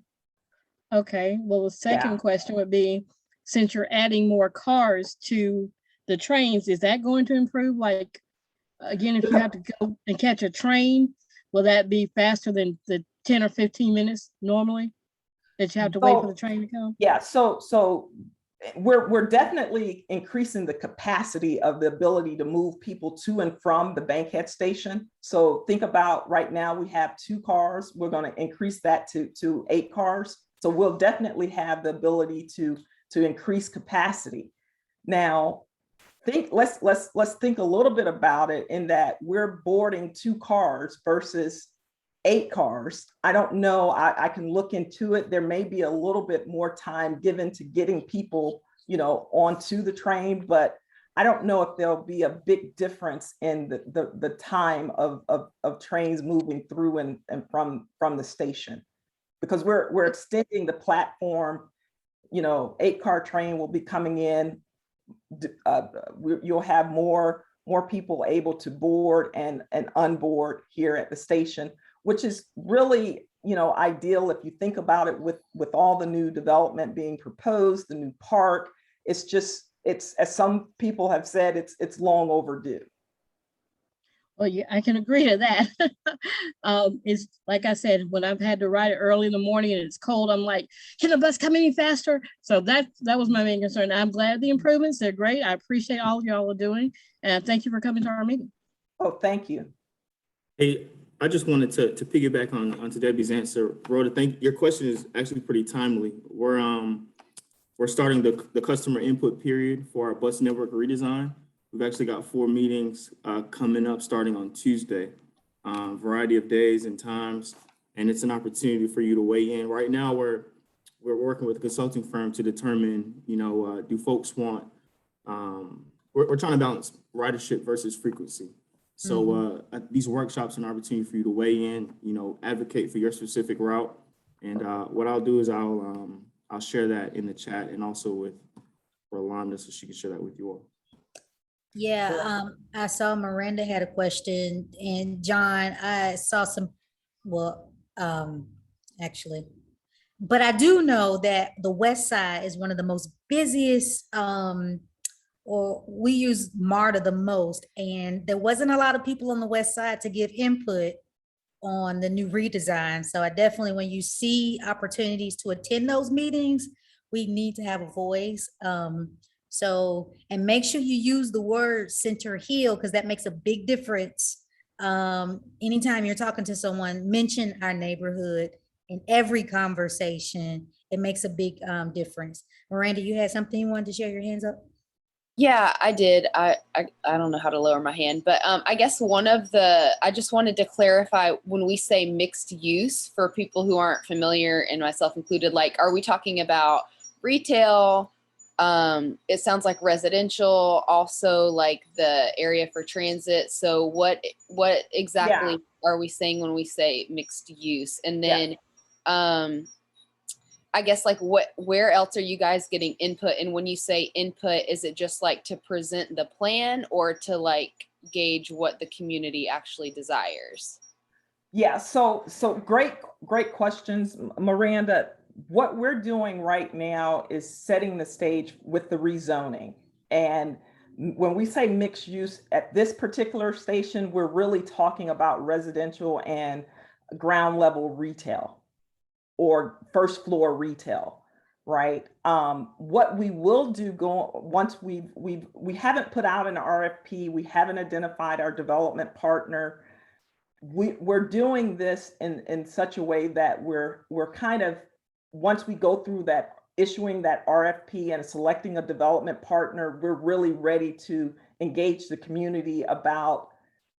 Okay. Well, the second question would be, since you're adding more cars to the trains, is that going to improve? Like, again, if you have to go and catch a train, will that be faster than the 10 or 15 minutes normally? that you have to wait for So- the train to come? Yeah, so we're definitely increasing the capacity of the ability to move people to and from the Bankhead station. So think about right now we have 2 cars. We're going to increase that to 8 cars. So we'll definitely have the ability to increase capacity. Now, let's think a little bit about it in that we're boarding 2 cars versus 8 cars. I don't know. I can look into it. There may be a little bit more time given to getting people, onto the train, but I don't know if there'll be a big difference in the time of trains moving through and from the station, because we're extending the platform. 8-car train will be coming in. You'll have more people able to board and unboard here at the station, which is really, ideal if you think about it with all the new development being proposed, the new park. It's as some people have said, it's long overdue. Well, yeah, I can agree to that. It's like I said, when I've had to ride it early in the morning and it's cold, I'm like, can the bus come any faster? So that was my main concern. I'm glad the improvements, they're great. I appreciate all y'all are doing. And thank you for coming to our meeting. Oh, thank you. Hey, I just wanted to piggyback onto Debbie's answer. Rhoda, your question is actually pretty timely. We're starting the customer input period for our bus network redesign. We've actually got 4 meetings coming up starting on Tuesday, variety of days and times, and it's an opportunity for you to weigh in. Right now, we're working with a consulting firm to determine, do folks want, we're trying to balance ridership versus frequency. So these workshops are an opportunity for you to weigh in, advocate for your specific route. And what I'll do is I'll share that in the chat and also with Rolanda so she can share that with you all. Yeah, I saw Miranda had a question, and John, I saw some, actually, but I do know that the West Side is one of the most busiest, or we use MARTA the most, and there wasn't a lot of people on the West Side to give input on the new redesign. So I definitely, when you see opportunities to attend those meetings, we need to have a voice. So, and make sure you use the word center hill, because that makes a big difference. Anytime you're talking to someone, mention our neighborhood in every conversation. It makes a big difference. Miranda, you had something you wanted to share? Your hands up. Yeah, I did. I don't know how to lower my hand, but I guess I just wanted to clarify, when we say mixed use, for people who aren't familiar, and myself included, like, are we talking about retail? It sounds like residential, also like the area for transit. So what exactly are we saying when we say mixed use? And then I guess, like, where else are you guys getting input? And when you say input, is it just like to present the plan, or to like gauge what the community actually desires? Yeah, so great questions, Miranda. What we're doing right now is setting the stage with the rezoning. And when we say mixed use at this particular station, we're really talking about residential and ground level retail or first floor retail, right? What we will do once we haven't put out an RFP, we haven't identified our development partner. We're doing this in such a way that we're kind of, once we go through that, issuing that RFP and selecting a development partner, we're really ready to engage the community about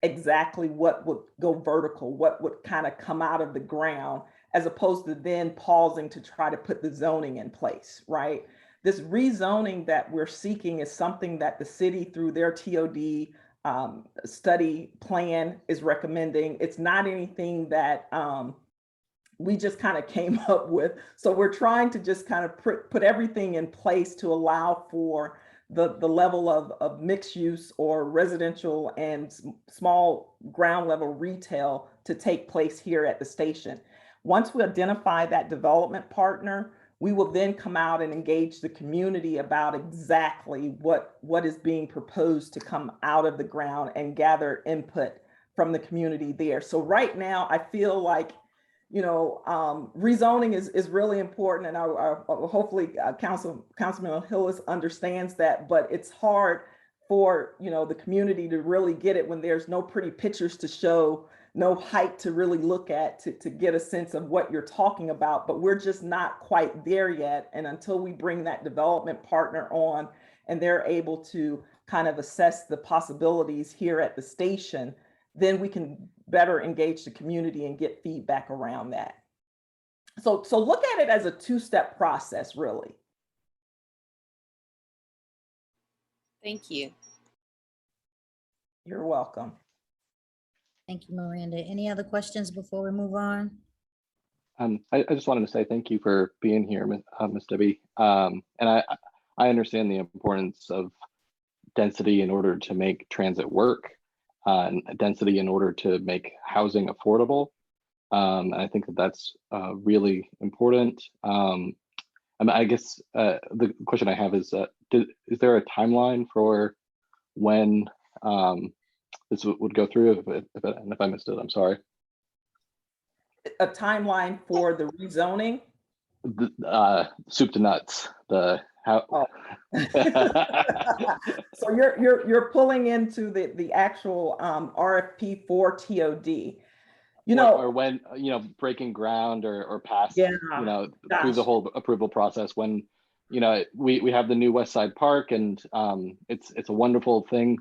exactly what would go vertical, what would kind of come out of the ground, as opposed to then pausing to try to put the zoning in place, right? This rezoning that we're seeking is something that the city, through their TOD study plan, is recommending. It's not anything that we just kind of came up with. So we're trying to just kind of put everything in place to allow for the level of mixed use or residential and small ground level retail to take place here at the station. Once we identify that development partner, we will then come out and engage the community about exactly what is being proposed to come out of the ground and gather input from the community there. So right now, I feel like rezoning is really important, and hopefully Councilman Hillis understands that, but it's hard for, the community to really get it when there's no pretty pictures to show, no height to really look at to get a sense of what you're talking about, but we're just not quite there yet. And until we bring that development partner on and they're able to kind of assess the possibilities here at the station, then we can better engage the community and get feedback around that. So look at it as a two-step process, really. Thank you. You're welcome. Thank you, Miranda. Any other questions before we move on? I just wanted to say thank you for being here, Ms. Debbie. And I understand the importance of density in order to make transit work, and density in order to make housing affordable. And I think that that's really important. I guess the question I have is there a timeline for when this would go through? If I missed it, I'm sorry. A timeline for the rezoning? Soup to nuts. How? Oh. So you're pulling into the actual RFP for TOD. Or when breaking ground or past through the whole approval process, when we have the new West Side Park, and it's a wonderful thing,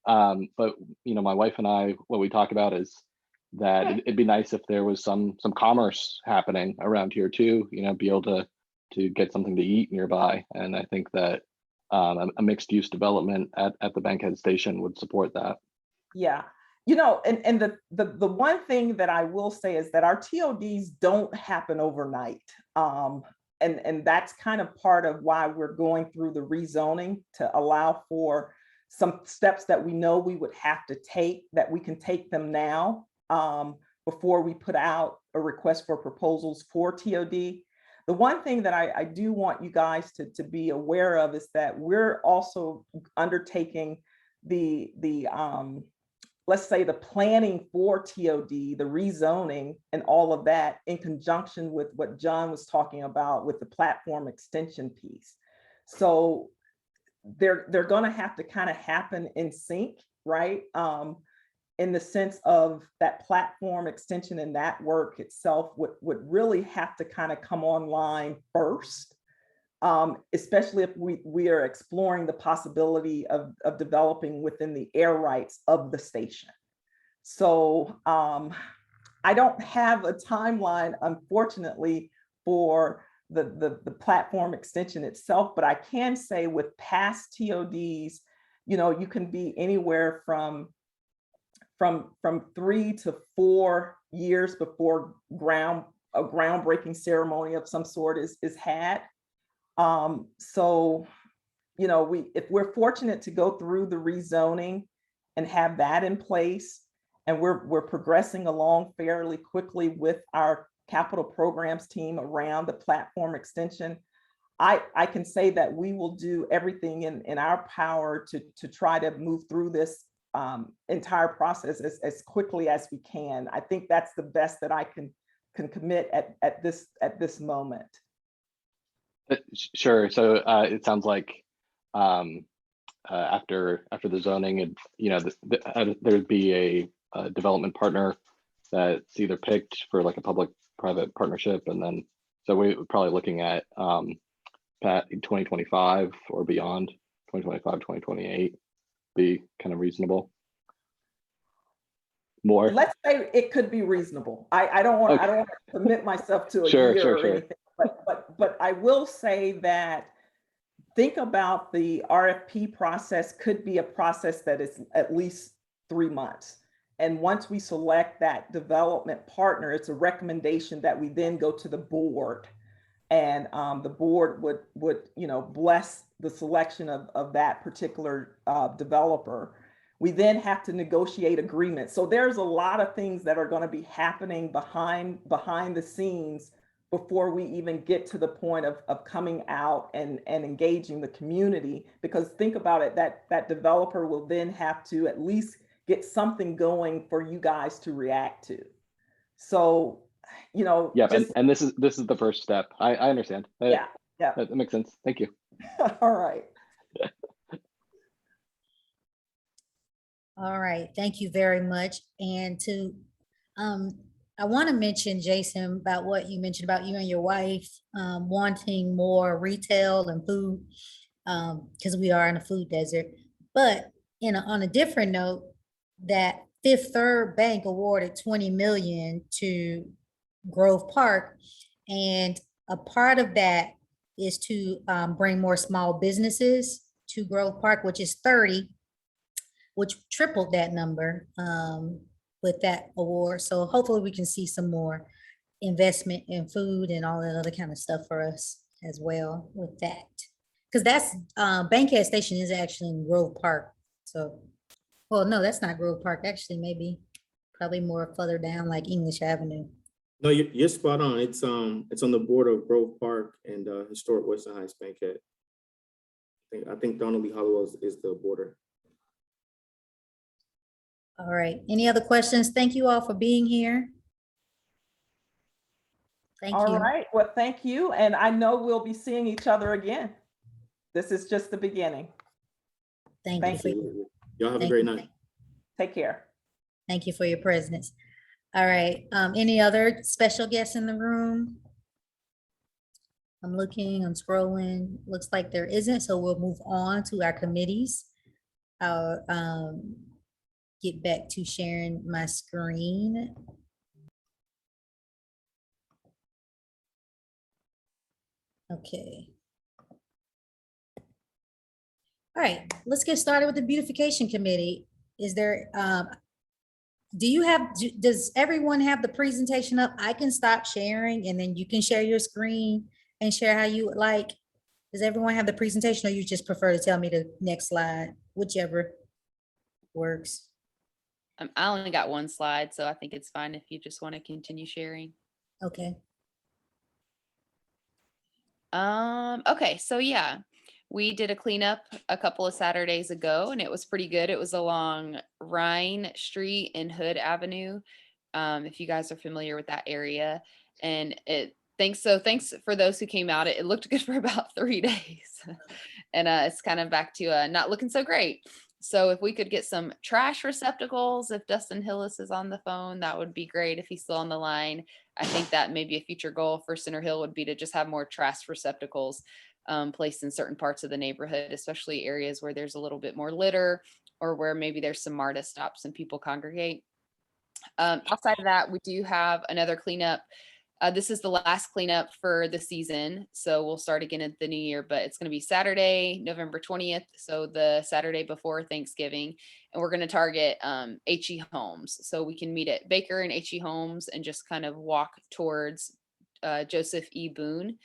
but my wife and I, what we talk about is that it'd be nice if there was some commerce happening around here too, be able to get something to eat nearby. And I think that a mixed use development at the Bankhead Station would support that. Yeah. And the one thing that I will say is that our TODs don't happen overnight. And that's kind of part of why we're going through the rezoning, to allow for some steps that we know we would have to take, that we can take them now before we put out a request for proposals for TOD. The one thing that I do want you guys to be aware of is that we're also undertaking the let's say the planning for TOD, the rezoning and all of that, in conjunction with what John was talking about with the platform extension piece. So they're going to have to kind of happen in sync, right? In the sense of that platform extension and that work itself would really have to kind of come online first, especially if we are exploring the possibility of developing within the air rights of the station. So I don't have a timeline, unfortunately, for the platform extension itself, but I can say with past TODs, you can be anywhere from 3 to 4 years before a groundbreaking ceremony of some sort is had. So, if we're fortunate to go through the rezoning and have that in place, and we're progressing along fairly quickly with our capital programs team around the platform extension, I can say that we will do everything in our power to try to move through this entire process as quickly as we can. I think that's the best that I can commit at this moment. Sure. So it sounds like after the zoning, there'd be a development partner that's either picked for like a public-private partnership, and then so we're probably looking at 2025 or beyond. 2025, 2028 be kind of reasonable. More. Let's say it could be reasonable. I don't want to commit myself to a year or anything. But I will say that think about the RFP process could be a process that is at least 3 months. And once we select that development partner, it's a recommendation that we then go to the board, and the board would bless the selection of that particular developer. We then have to negotiate agreements. So there's a lot of things that are going to be happening behind the scenes before we even get to the point of coming out and engaging the community. Because think about it, that developer will then have to at least get something going for you guys to react to. So you know, Yeah, just, and this is the first step. I understand. yeah, yeah. That makes sense. Thank you. All right. All right, thank you very much. And I want to mention, Jason, about what you mentioned about you and your wife wanting more retail and food, because we are in a food desert. But on a different note, that Fifth Third Bank awarded 20 million to Grove Park, and a part of that is to bring more small businesses to Grove Park, which is 30, which tripled that number with that award. So hopefully we can see some more investment in food and all that other kind of stuff for us as well with that. Because that's Bankhead Station is actually in Grove Park. So, well, no, that's not Grove Park. Actually, maybe probably more further down, like English Avenue. No, you're spot on. It's on the border of Grove Park and historic Western Heights Bankhead. I think Donald Lee Hollowell is the border. All right. Any other questions? Thank you all for being here. Thank you. All right. Well, thank you. And I know we'll be seeing each other again. This is just the beginning. Thank you. you. Y'all have a great night. Take care. Thank you for your presence. All right. Any other special guests in the room? I'm looking, I'm scrolling. Looks like there isn't, so we'll move on to our committees. I'll get back to sharing my screen. Okay. All right, let's get started with the beautification committee. Is there, does everyone have the presentation up? I can stop sharing and then you can share your screen and share how you would like. Does everyone have the presentation, or you just prefer to tell me the next slide, whichever works? I only got one slide, so I think it's fine if you just want to continue sharing. Okay. Okay, so yeah, we did a cleanup a couple of Saturdays ago and it was pretty good. It was along Rhine Street and Hood Avenue. If you guys are familiar with that area, and thanks for those who came out. It looked good for about 3 days and it's kind of back to not looking so great. So if we could get some trash receptacles, if Dustin Hillis is on the phone, that would be great. If he's still on the line, I think that maybe a future goal for Center Hill would be to just have more trash receptacles placed in certain parts of the neighborhood, especially areas where there's a little bit more litter or where maybe there's some MARTA stops and people congregate. Outside of that, we do have another cleanup. This is the last cleanup for the season, so we'll start again at the new year, but it's going to be Saturday, November 20th, so the Saturday before Thanksgiving, and we're going to target HE Homes. So we can meet at Baker and HE Homes and just kind of walk towards Joseph E. Boone.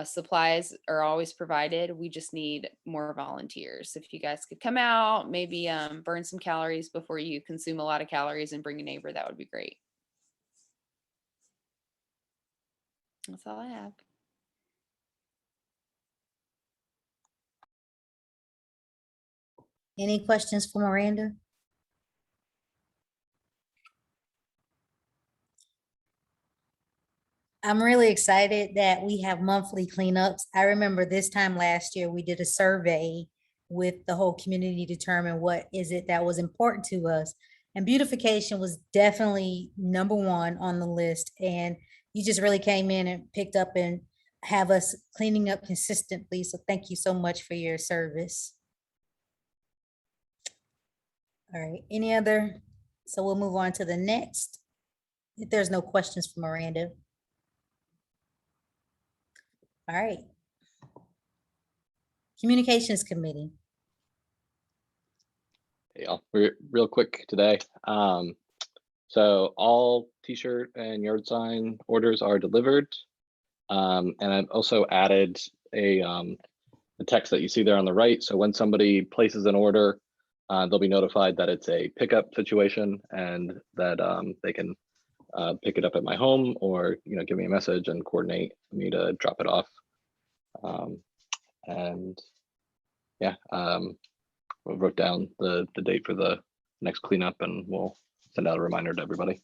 Supplies are always provided. We just need more volunteers. If you guys could come out, maybe burn some calories before you consume a lot of calories and bring a neighbor, that would be great. That's all I have. Any questions for Miranda? I'm really excited that we have monthly cleanups. I remember this time last year, we did a survey with the whole community to determine what is it that was important to us. And beautification was definitely #1 on the list. And you just really came in and picked up and have us cleaning up consistently. So thank you so much for your service. All right, any other? So we'll move on to the next. If there's no questions for Miranda. All right. Communications Committee. Hey, y'all, real quick today. So all t-shirt and yard sign orders are delivered. And I've also added the text that you see there on the right. So when somebody places an order, they'll be notified that it's a pickup situation and that they can pick it up at my home, or give me a message and coordinate me to drop it off. And yeah, we wrote down the date for the next cleanup and we'll send out a reminder to everybody.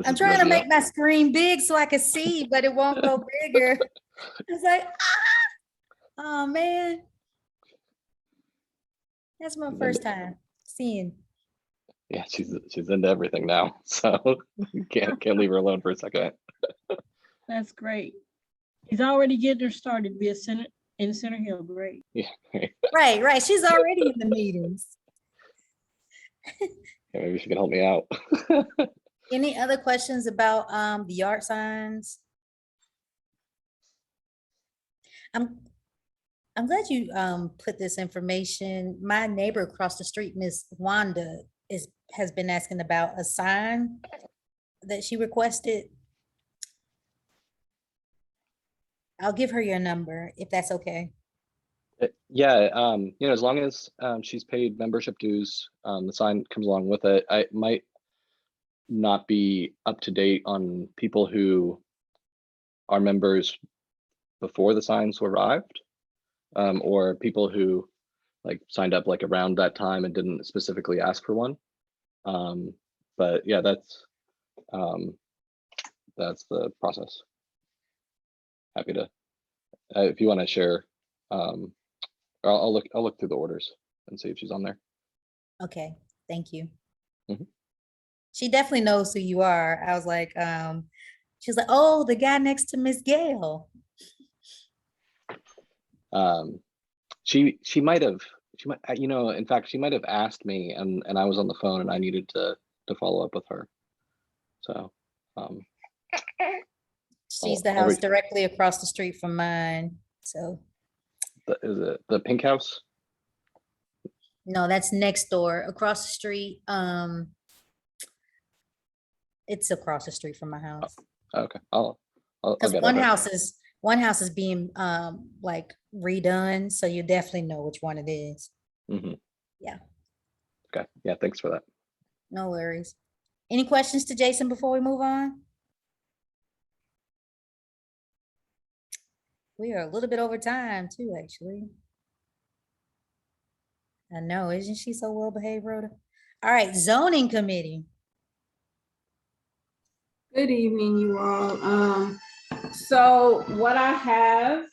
I'm is trying to Lydia. make my screen big so I can see, but it won't go bigger. It's like, oh man. That's my first time seeing. Yeah, she's into everything now, so can't leave her alone for a second. That's great. He's already getting her started to be in Center Hill. Great. Yeah, Right. She's already in the meetings. yeah, maybe she can help me out. Any other questions about the yard signs? I'm glad you put this information. My neighbor across the street, Miss Wanda, has been asking about a sign that she requested. I'll give her your number if that's okay. Yeah, as long as she's paid membership dues, the sign comes along with it. I might not be up to date on people who are members before the signs arrived, or people who signed up around that time and didn't specifically ask for one. But yeah, that's the process. Happy to, if you want to share, I'll look through the orders and see if she's on there. Okay, thank you. Mhm. She She definitely knows who you are. I was like, she was like, oh, the guy next to Miss Gail. She might, in fact, she might have asked me and I was on the phone and I needed to follow up with her. So She's the house directly across the street from mine. So is it the pink house? no, that's next door across the street. It's across the street from my house. Okay, I'll Because get one it. house is being redone, so you definitely know which one it is. Mm-hmm. Yeah. Okay, yeah, thanks for that. No worries. Any questions to Jason before we move on? We are a little bit over time too, actually. I know, isn't she so well behaved, Rhoda? All right, zoning committee. Good evening, you all. So what I have,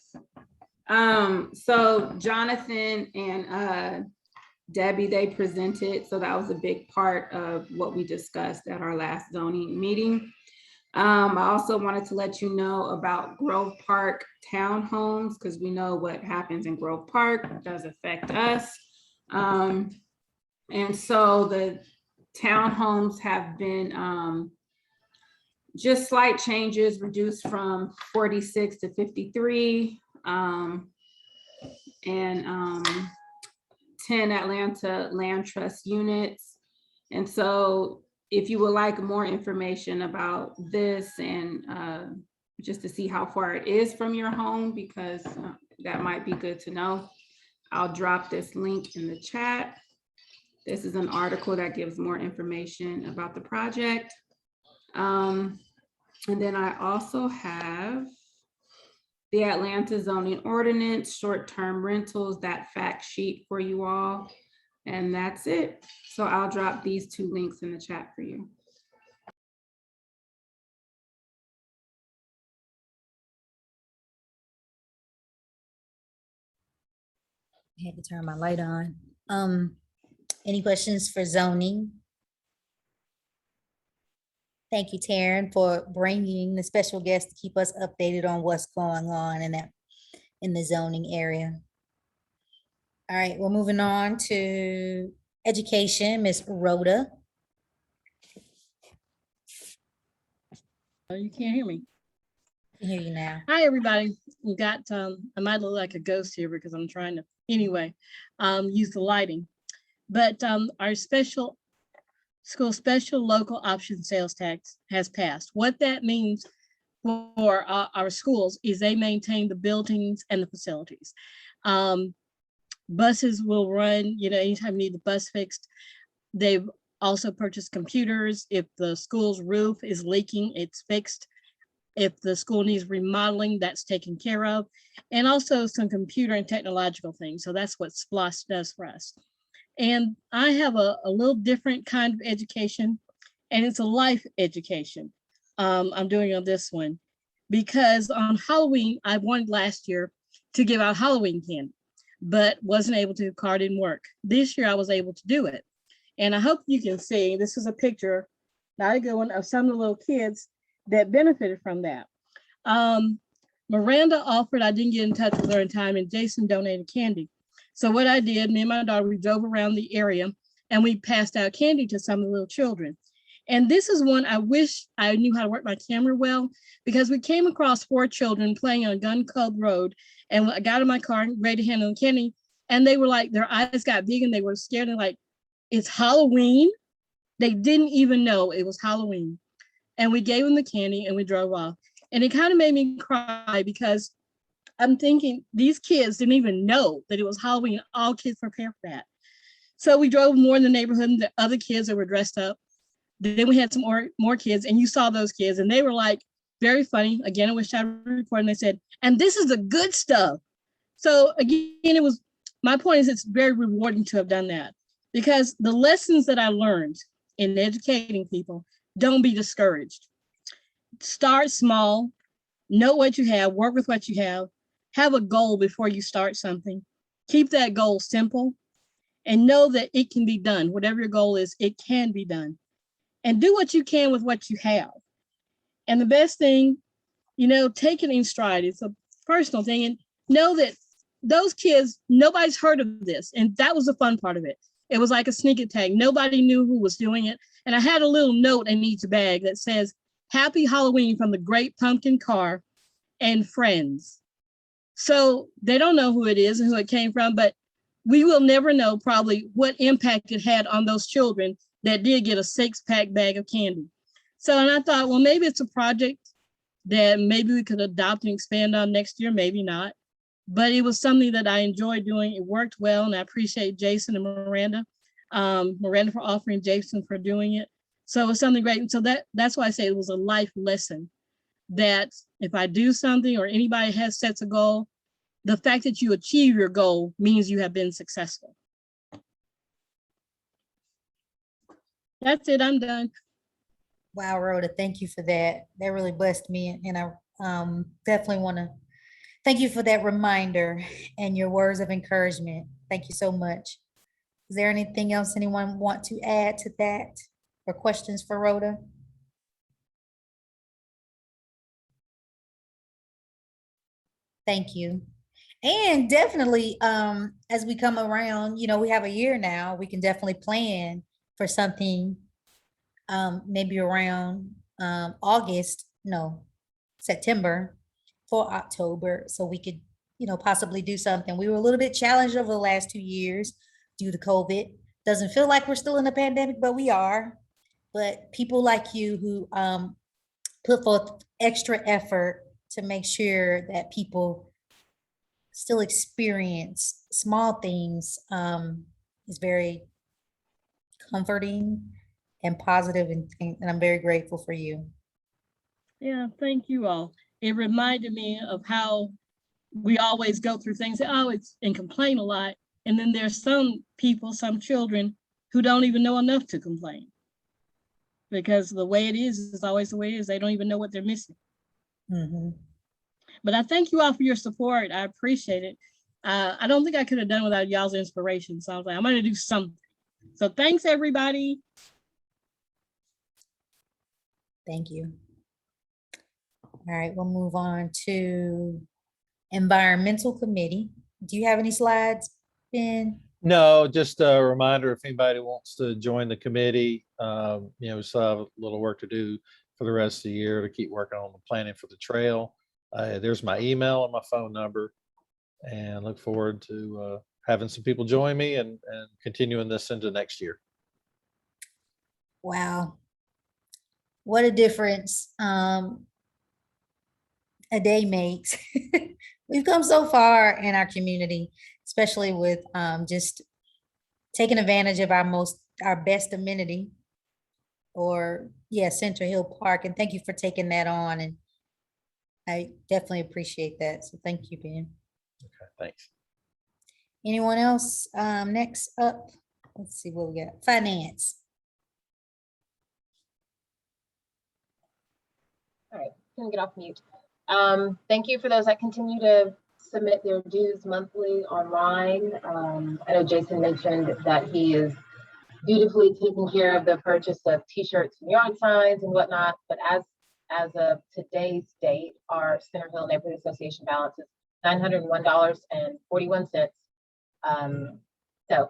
so Jonathan and Debbie, they presented, so that was a big part of what we discussed at our last zoning meeting. I also wanted to let you know about Grove Park townhomes, because we know what happens in Grove Park does affect us. And so the townhomes have been just slight changes, reduced from 46 to 53, and 10 Atlanta Land Trust units. And so if you would like more information about this and just to see how far it is from your home, because that might be good to know, I'll drop this link in the chat. This is an article that gives more information about the project. And then I also have the Atlanta zoning ordinance, short-term rentals, that fact sheet for you all. And that's it. So I'll drop these two links in the chat for you. I had to turn my light on. Any questions for zoning? Thank you, Taryn, for bringing the special guest to keep us updated on what's going on in the zoning area. All right, we're moving on to education, Miss Rhoda. Oh, you can't hear me. I can hear you now. Hi, everybody. We got, I might look like a ghost here because I'm trying to, anyway, use the lighting. But our special local option sales tax has passed. What that means for our schools is they maintain the buildings and the facilities. Buses will run, anytime you need the bus fixed. They've also purchased computers. If the school's roof is leaking, it's fixed. If the school needs remodeling, that's taken care of. And also some computer and technological things. So that's what SPLOST does for us. And I have a little different kind of education, and it's a life education. I'm doing on this one because on Halloween, I wanted last year to give out Halloween candy, but wasn't able to, car didn't work. This year I was able to do it. And I hope you can see, this is a picture, not a good one, of some of the little kids that benefited from that. Miranda offered, I didn't get in touch with her in time, and Jason donated candy. So what I did, me and my daughter, we drove around the area and we passed out candy to some of the little children. And this is one I wish I knew how to work my camera well, because we came across 4 children playing on Gun Club Road, and I got in my car ready to hand them candy, and they were like, their eyes got big and they were scared and like, it's Halloween. They didn't even know it was Halloween. And we gave them the candy and we drove off. And it kind of made me cry because I'm thinking these kids didn't even know that it was Halloween. All kids prepare for that. So we drove more in the neighborhood and the other kids that were dressed up. Then we had some more kids, and you saw those kids and they were like, very funny. Again, I wish I recorded, and they said, and this is the good stuff. So again, it was, my point is it's very rewarding to have done that, because the lessons that I learned in educating people, don't be discouraged. Start small, know what you have, work with what you have a goal before you start something. Keep that goal simple and know that it can be done. Whatever your goal is, it can be done. And do what you can with what you have. And the best thing, take it in stride. It's a personal thing. And know that those kids, nobody's heard of this. And that was the fun part of it. It was like a sneak attack. Nobody knew who was doing it. And I had a little note in each bag that says, Happy Halloween from the Great Pumpkin Car and friends. So they don't know who it is and who it came from, but we will never know probably what impact it had on those children that did get a 6-pack bag of candy. So, and I thought, well, maybe it's a project that maybe we could adopt and expand on next year, maybe not. But it was something that I enjoyed doing. It worked well, and I appreciate Jason and Miranda. Miranda for offering, Jason for doing it. So it was something great. And so that's why I say it was a life lesson, that if I do something or anybody sets a goal, the fact that you achieve your goal means you have been successful. That's it, I'm done. Wow, Rhoda, thank you for that. That really blessed me. And I definitely want to thank you for that reminder and your words of encouragement. Thank you so much. Is there anything else anyone want to add to that, or questions for Rhoda? Thank you. And definitely, as we come around, we have a year now, we can definitely plan for something, maybe around September for October, so we could, possibly do something. We were a little bit challenged over the last 2 years due to COVID. Doesn't feel like we're still in a pandemic, but we are. But people like you who put forth extra effort to make sure that people still experience small things is very comforting and positive, and I'm very grateful for you. Yeah, thank you all. It reminded me of how we always go through things and complain a lot. And then there's some people, some children who don't even know enough to complain, because the way it is always the way it is. They don't even know what they're missing. Mm-hmm. But I thank you all for your support. I appreciate it. I don't think I could have done without y'all's inspiration. So I was like, I'm going to do something. So thanks, everybody. Thank you. All right, we'll move on to Environmental Committee. Do you have any slides, Ben? No, just a reminder, if anybody wants to join the committee, we still have a little work to do for the rest of the year to keep working on the planning for the trail. There's my email and my phone number, and look forward to having some people join me and continuing this into next year. Wow. What a difference a day makes. We've come so far in our community, especially with just taking advantage of our best amenity, or Center Hill Park. And thank you for taking that on. And I definitely appreciate that. So thank you, Ben. Okay, thanks. Anyone else? Next up, let's see what we got. Finance. can get off mute. Thank you for those that continue to submit their dues monthly online. I know Jason mentioned that he is dutifully taking care of the purchase of t-shirts and yard signs and whatnot, but as of today's date, our Center Hill Neighborhood Association balance is $901.41. So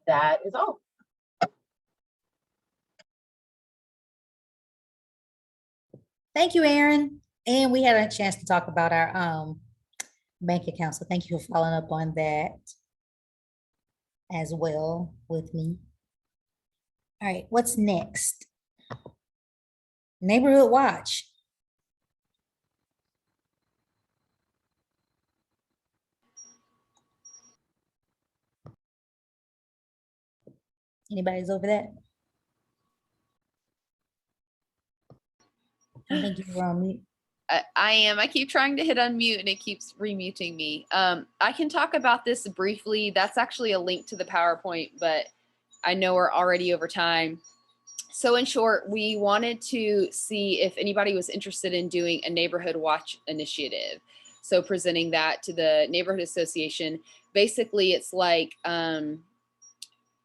that is all. Thank you, Aaron. And we had a chance to talk about our bank account. So thank you for following up on that as well with me. All right, what's next? Neighborhood Watch. Anybody's over that? I think you were on mute. I am. I keep trying to hit unmute and it keeps remuting me. I can talk about this briefly. That's actually a link to the PowerPoint, but I know we're already over time. So in short, we wanted to see if anybody was interested in doing a neighborhood watch initiative. So presenting that to the neighborhood association. Basically, it's like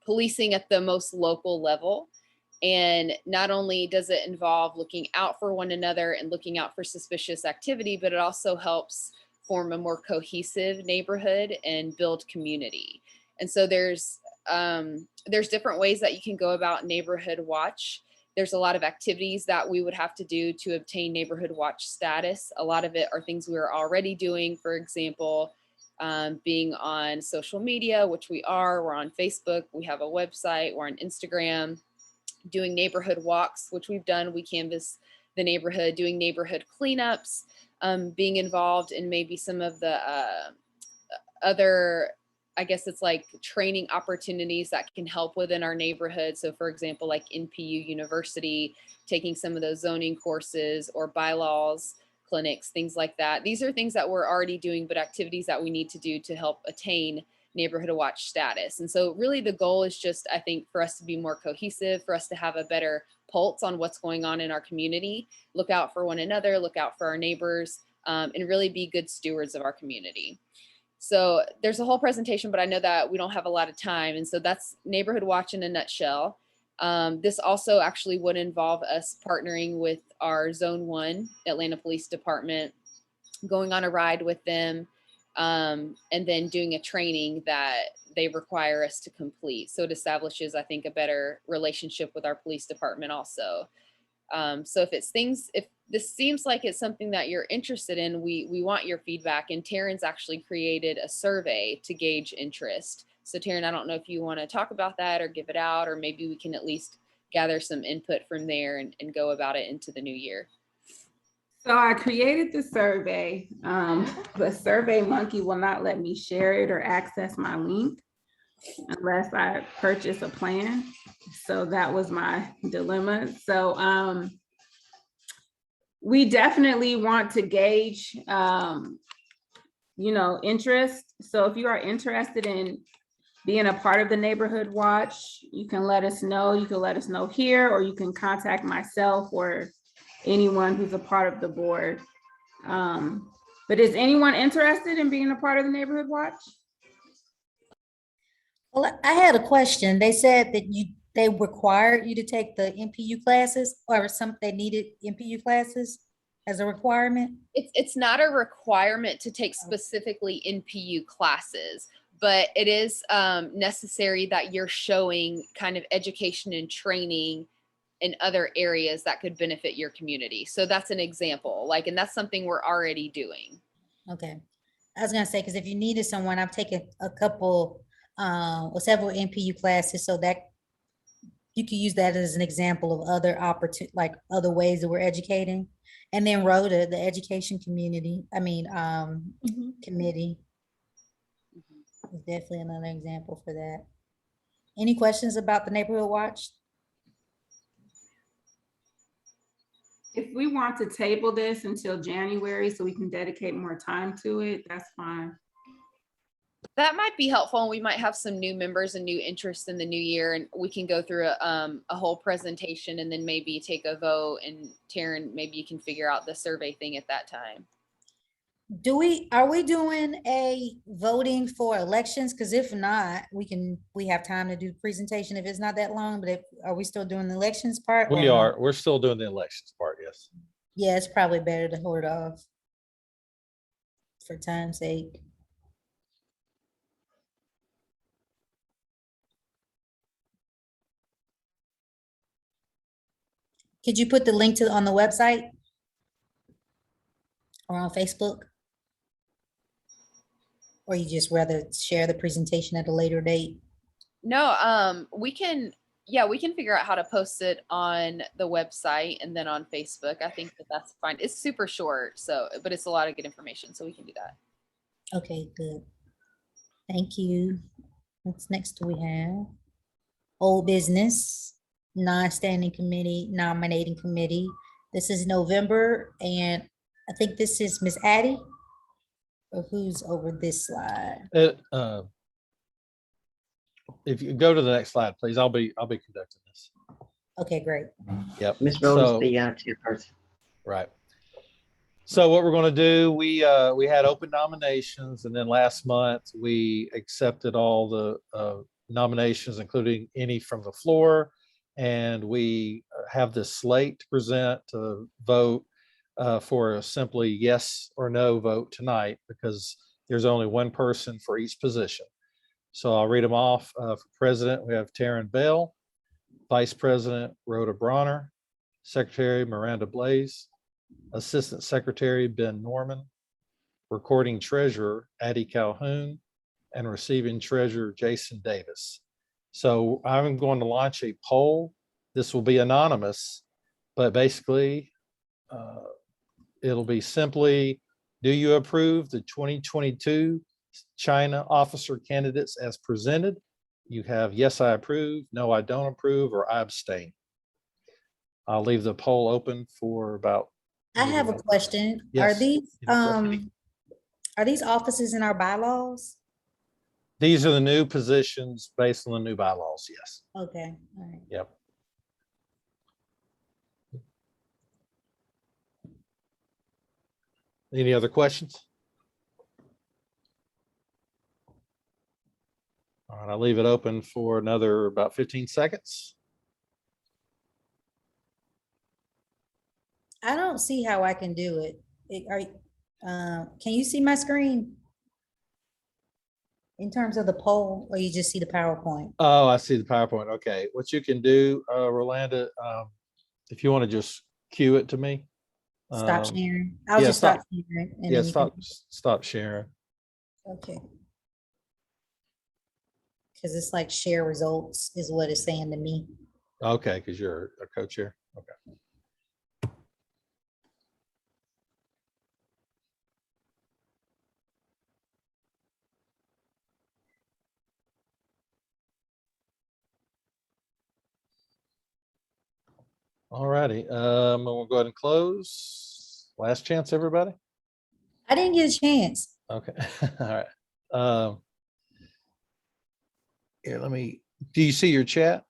policing at the most local level. And not only does it involve looking out for one another and looking out for suspicious activity, but it also helps form a more cohesive neighborhood and build community. And so there's different ways that you can go about neighborhood watch. There's a lot of activities that we would have to do to obtain neighborhood watch status. A lot of it are things we are already doing. For example, being on social media, which we are. We're on Facebook. We have a website. We're on Instagram. Doing neighborhood walks, which we've done. We canvass the neighborhood, doing neighborhood cleanups, being involved in maybe some of the other, I guess it's like training opportunities that can help within our neighborhood. So for example, like NPU University, taking some of those zoning courses or bylaws clinics, things like that. These are things that we're already doing, but activities that we need to do to help attain neighborhood watch status. And so really the goal is just, I think, for us to be more cohesive, for us to have a better pulse on what's going on in our community, look out for one another, look out for our neighbors, and really be good stewards of our community. So there's a whole presentation, but I know that we don't have a lot of time. And so that's neighborhood watch in a nutshell. This also actually would involve us partnering with our Zone 1 Atlanta Police Department, going on a ride with them, and then doing a training that they require us to complete. So it establishes, I think, a better relationship with our police department also. So if this seems like it's something that you're interested in, we want your feedback. And Taryn's actually created a survey to gauge interest. So Taryn, I don't know if you want to talk about that or give it out, or maybe we can at least gather some input from there and go about it into the new year. So I created the survey. The Survey Monkey will not let me share it or access my link unless I purchase a plan. So that was my dilemma. So we definitely want to gauge, interest. So if you are interested in being a part of the neighborhood watch, you can let us know. You can let us know here, or you can contact myself or anyone who's a part of the board. But is anyone interested in being a part of the neighborhood watch? Well, I had a question. They said that they required you to take the NPU classes, or they needed NPU classes as a requirement? It's not a requirement to take specifically NPU classes, but it is necessary that you're showing kind of education and training in other areas that could benefit your community. So that's an example, and that's something we're already doing. Okay. I was gonna say, because if you needed someone, I've taken a couple or several NPU classes, so that you can use that as an example of other other ways that we're educating. And then Rhoda, the education community, committee is definitely another example for that. Any questions about the neighborhood watch? If we want to table this until January so we can dedicate more time to it, that's fine. That might be helpful, and we might have some new members and new interest in the new year, and we can go through a whole presentation and then maybe take a vote. And Taryn, maybe you can figure out the survey thing at that time. Are we doing a voting for elections? Because if not, we have time to do the presentation if it's not that long, but are we still doing the elections part? We are, we're still doing the elections part, yes. Yeah, it's probably better to hold off for time's sake. Could you put the link on the website or on Facebook? Or you just rather share the presentation at a later date? No, we can figure out how to post it on the website and then on Facebook. I think that's fine. It's super short, but it's a lot of good information, so we can do that. Okay, good. Thank you. What's next do we have? Old business, non-standing committee, nominating committee. This is November, and I think this is Miss Addie. Or who's over this slide? If you go to the next slide, please, I'll be conducting this. Okay, great. Yep. Ms. Rose, the chairperson. Right. So what we're going to do, we had open nominations, and then last month we accepted all the nominations, including any from the floor, and we have this slate to present to vote for a simply yes or no vote tonight, because there's only one person for each position. So I'll read them off. For president, we have Taryn Bell, vice president, Rhoda Bronner, secretary, Miranda Blaze, assistant secretary, Ben Norman, recording treasurer, Addie Calhoun, and receiving treasurer, Jason Davis. So I'm going to launch a poll. This will be anonymous, but basically it'll be simply, do you approve the 2022 CHNA officer candidates as presented? You have yes, I approve, no, I don't approve, or I abstain. I'll leave the poll open for about. I have a question. Yes. Are these offices in our bylaws? These are the new positions based on the new bylaws, yes. Okay, all right. Yep. Any other questions? All right, I'll leave it open for another about 15 seconds. I don't see how I can do it. Can you see my screen? In terms of the poll, or you just see the PowerPoint? Oh, I see the PowerPoint. Okay, what you can do, Rolanda, if you want to just cue it to me. Stop sharing. I'll just stop sharing. And Yeah, then stop sharing. Okay. Because it's like share results is what it's saying to me. Okay, because you're a co-chair. Okay. All righty, we'll go ahead and close. Last chance, everybody. I didn't get a chance. Okay, all right. Here, do you see your chat?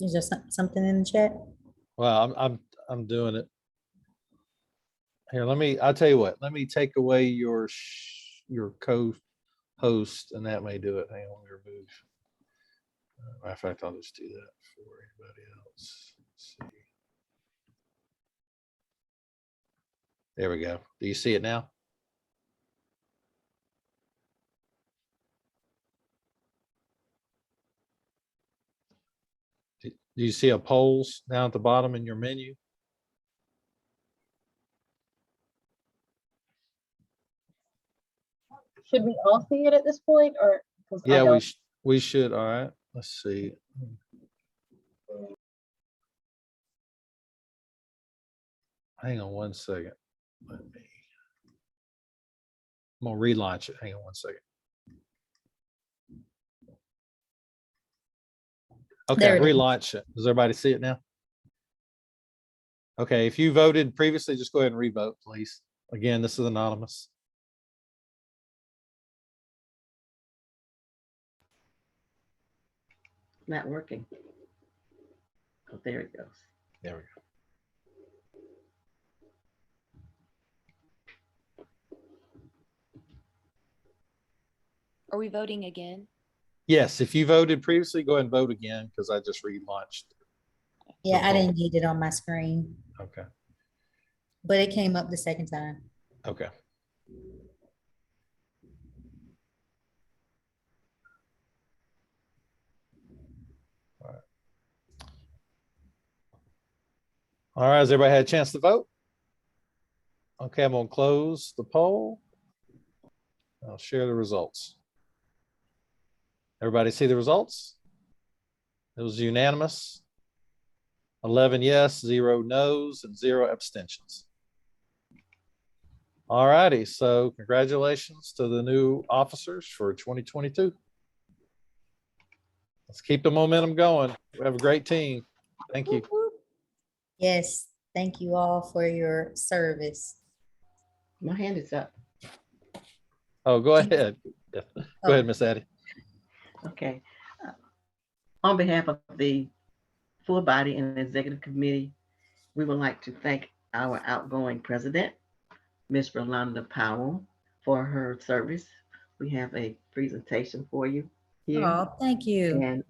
Is there something in the chat? Well, I'm doing it. Here, I'll tell you what, let me take away your co-host, and that may do it. Hang on, remove. Matter of fact, I'll just do that for anybody else. Let's see. There we go. Do you see it now? Do you see a polls down at the bottom in your menu? Should we all see it at this point, or? Yeah, we should. All right, let's see. Hang on one second. I'm gonna relaunch it. Hang on one second. Okay, relaunch it. Does everybody see it now? Okay, if you voted previously, just go ahead and revote, please. Again, this is anonymous. Not working. Oh, there it goes. There we go. Are we voting again? Yes, if you voted previously, go ahead and vote again because I just relaunched. Yeah, I poll. didn't get it on my screen, Okay. but it came up the second time. Okay. All right, has everybody had a chance to vote? Okay, I'm gonna close the poll. I'll share the results. Everybody see the results? It was unanimous. 11 yes, 0 no's, and 0 abstentions. All righty, so congratulations to the new officers for 2022. Let's keep the momentum going. We have a great team. Thank you. Yes, thank you all for your service. My hand is up. Oh, go ahead. Yeah. Go ahead, Miss Addie. Okay. On behalf of the full body and executive committee, we would like to thank our outgoing president, Ms. Rolanda Powell, for her service. We have a presentation for you here. Oh, thank you. And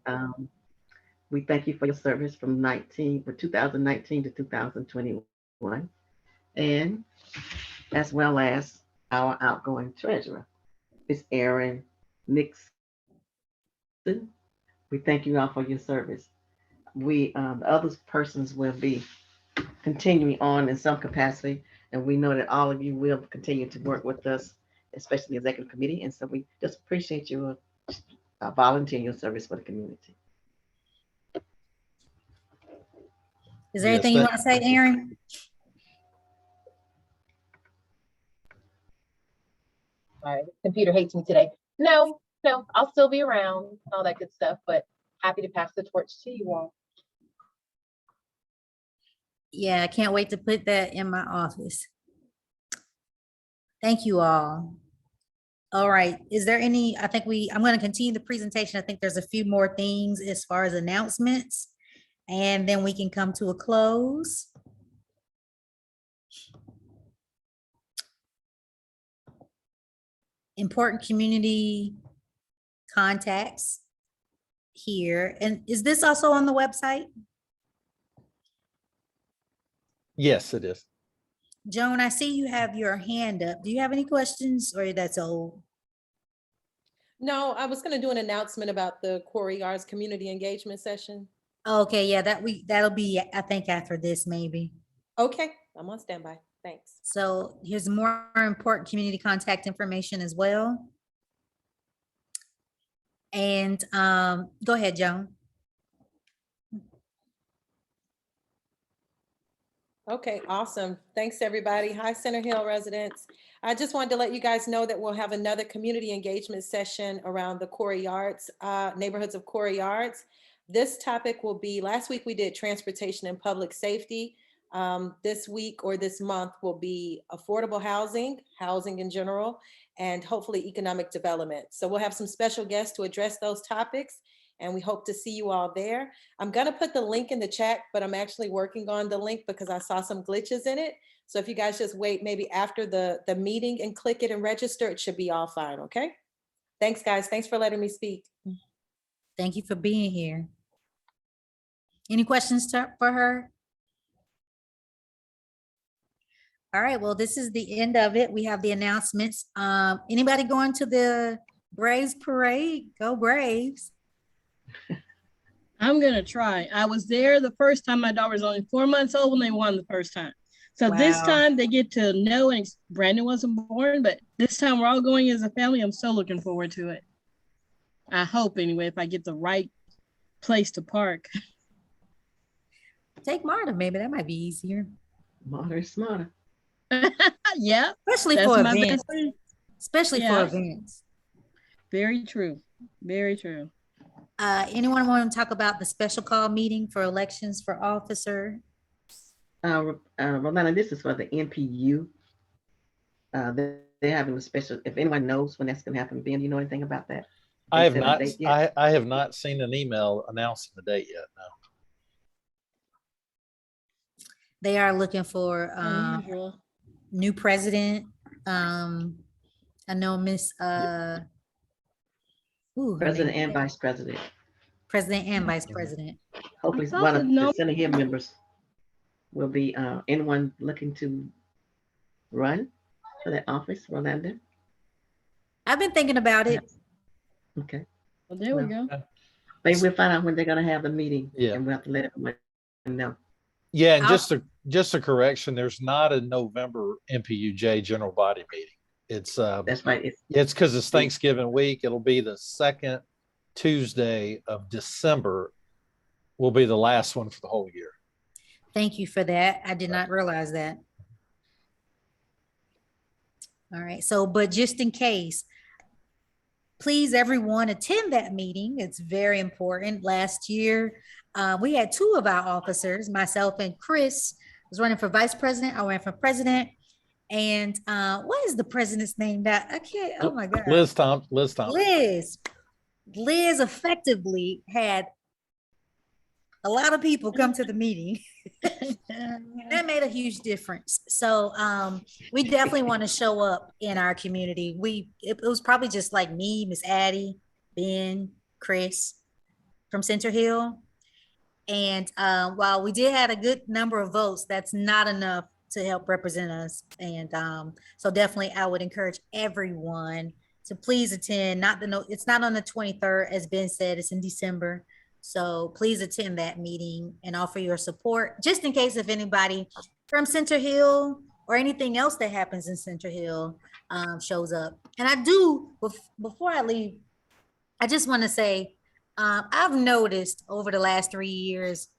we thank you for your service from 2019 to 2021. And as well as our outgoing treasurer, Ms. Erin Nixon. We thank you all for your service. The other persons will be continuing on in some capacity, and we know that all of you will continue to work with us, especially the executive committee. And so we just appreciate you volunteering your service for the community. Is there anything you want to say, Erin? All right, computer hates me today. No, I'll still be around, all that good stuff, but happy to pass the torch to you all. Yeah, I can't wait to put that in my office. Thank you all. All right, is there any, I'm going to continue the presentation. I think there's a few more things as far as announcements, and then we can come to a close. Important community contacts here. And is this also on the website? Yes, it is. Joan, I see you have your hand up. Do you have any questions, or that's old? No, I was going to do an announcement about the Quarry Yards community engagement session. Okay, yeah, that'll be, I think, after this maybe. Okay, I'm on standby. Thanks. So here's more important community contact information as well. And go ahead, Joan. Okay, awesome. Thanks, everybody. Hi, Center Hill residents. I just wanted to let you guys know that we'll have another community engagement session around the Quarry Yards, neighborhoods of Quarry Yards. This topic will be, last week we did transportation and public safety. This week or this month will be affordable housing in general, and hopefully economic development. So we'll have some special guests to address those topics, and we hope to see you all there. I'm gonna put the link in the chat, but I'm actually working on the link because I saw some glitches in it. So if you guys just wait maybe after the meeting and click it and register, it should be all fine, okay? Thanks, guys. Thanks for letting me speak. Thank you for being here. Any questions for her? All right, well, this is the end of it. We have the announcements. Anybody going to the Braves parade? Go Braves. I'm gonna try. I was there the first time. My daughter was only 4 months old when they won the first time. So this Wow. time they get to know, and Brandon wasn't born, but this time we're all going as a family. I'm so looking forward to it. I hope anyway, if I get the right place to park. Take Marta, maybe that might be easier. Marta is smarter. Yeah. Especially that's for my best events. friend. Especially Yeah. for events. Very true. Very true. Anyone want to talk about the special call meeting for elections for officer? Rolanda, this is for the NPU They're having a special, if anyone knows when that's gonna happen, Ben, you know anything about that? I They have set a not, date yet? I have not seen an email announcing the date yet, no. They are looking for Unusual. new president. I know Miss her President name, and vice president. President and Vice President. Hopefully thought one that of no- the Senate Hill members will be, anyone looking to run for that office, Rolanda? I've been thinking about it. Okay. Well, there we Well, go. maybe we'll find out when they're gonna have the meeting. Yeah. And we'll have to let everyone know. Yeah, and I'll- just a correction, there's not a November MPU-J general body meeting. It's That's right. it's because it's Thanksgiving week. It'll be the second Tuesday of December will be the last one for the whole year. Thank you for that. I did not realize that. All right, so, but just in case, please everyone attend that meeting. It's very important. Last year, we had two of our officers, myself and Chris, was running for vice president. I ran for president. And what is the president's name? That I can't, oh my God. Liz Thompson. Liz effectively had a lot of people come to the meeting. That made a huge difference. So we definitely want to show up in our community. It was probably just like me, Miss Addie, Ben, Chris from Center Hill. And while we did have a good number of votes, that's not enough to help represent us. And so definitely I would encourage everyone to please attend. It's not on the 23rd, as Ben said, it's in December. So please attend that meeting and offer your support, just in case if anybody from Center Hill or anything else that happens in Center Hill shows up. And I do, before I leave, I just want to say, I've noticed over the last 3 years,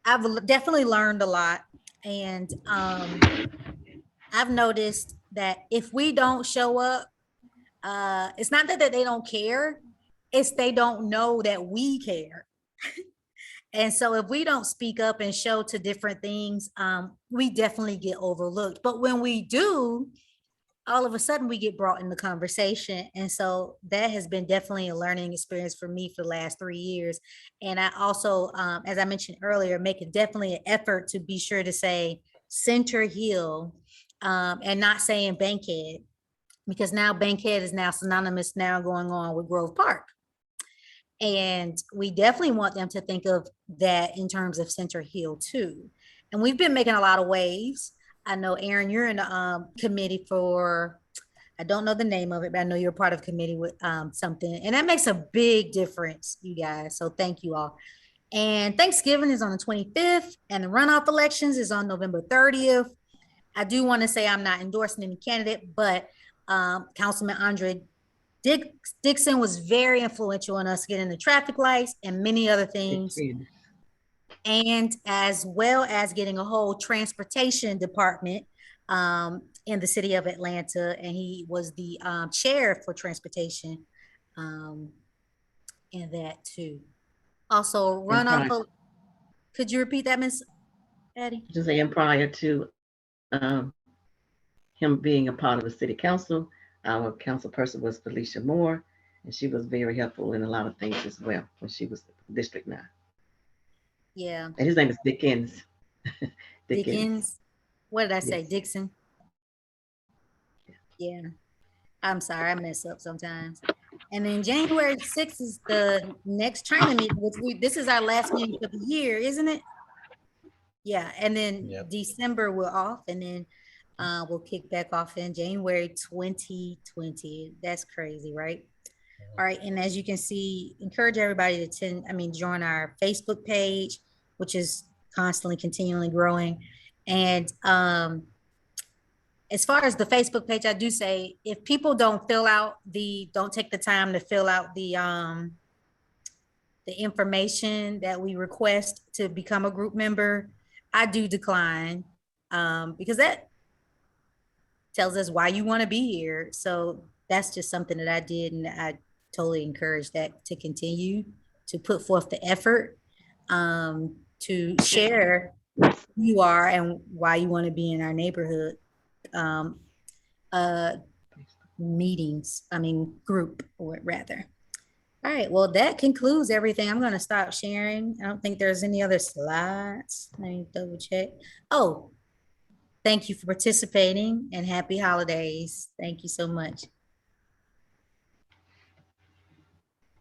I've definitely learned a lot. And I've noticed that if we don't show up, it's not that they don't care, it's they don't know that we care. And so if we don't speak up and show to different things, we definitely get overlooked. But when we do, all of a sudden we get brought in the conversation. And so that has been definitely a learning experience for me for the last 3 years. And I also, as I mentioned earlier, make it definitely an effort to be sure to say Center Hill and not saying Bankhead, because now Bankhead is now synonymous now going on with Grove Park. And we definitely want them to think of that in terms of Center Hill too. And we've been making a lot of waves. I know, Aaron, you're in the committee for, I don't know the name of it, but I know you're part of committee with something. And that makes a big difference, you guys. So thank you all. And Thanksgiving is on the 25th and the runoff elections is on November 30th. I do want to say I'm not endorsing any candidate, but Councilman Andre Dixon was very influential in us getting the traffic lights and many other things. And as well as getting a whole transportation department in the city of Atlanta. And he was the chair for transportation in that too. Also runoff, could you repeat that, Ms. Addie? Just saying, prior to him being a part of the city council, our council person was Felicia Moore, and she was very helpful in a lot of things as well when she was District 9. Yeah. And his name is Dickens. Dickens. What did I say? Yes. Dixon? Yeah. I'm sorry, I mess up sometimes. And then January 6th is the next training meeting, which this is our last meeting for the year, isn't it? Yeah, and then December we're off, and then we'll kick back off in January 2020. That's crazy, right? All right, and as you can see, encourage everybody to join our Facebook page, which is constantly continually growing. And as far as the Facebook page, I do say, if people don't take the time to fill out the information that we request to become a group member, I do decline because that tells us why you want to be here. So that's just something that I did, and I totally encourage that to continue to put forth the effort to share who you are and why you want to be in our neighborhood. meetings, group, or rather. All right, well, that concludes everything. I'm gonna stop sharing. I don't think there's any other slides. Let me double check. Oh, thank you for participating and happy holidays. Thank you so much.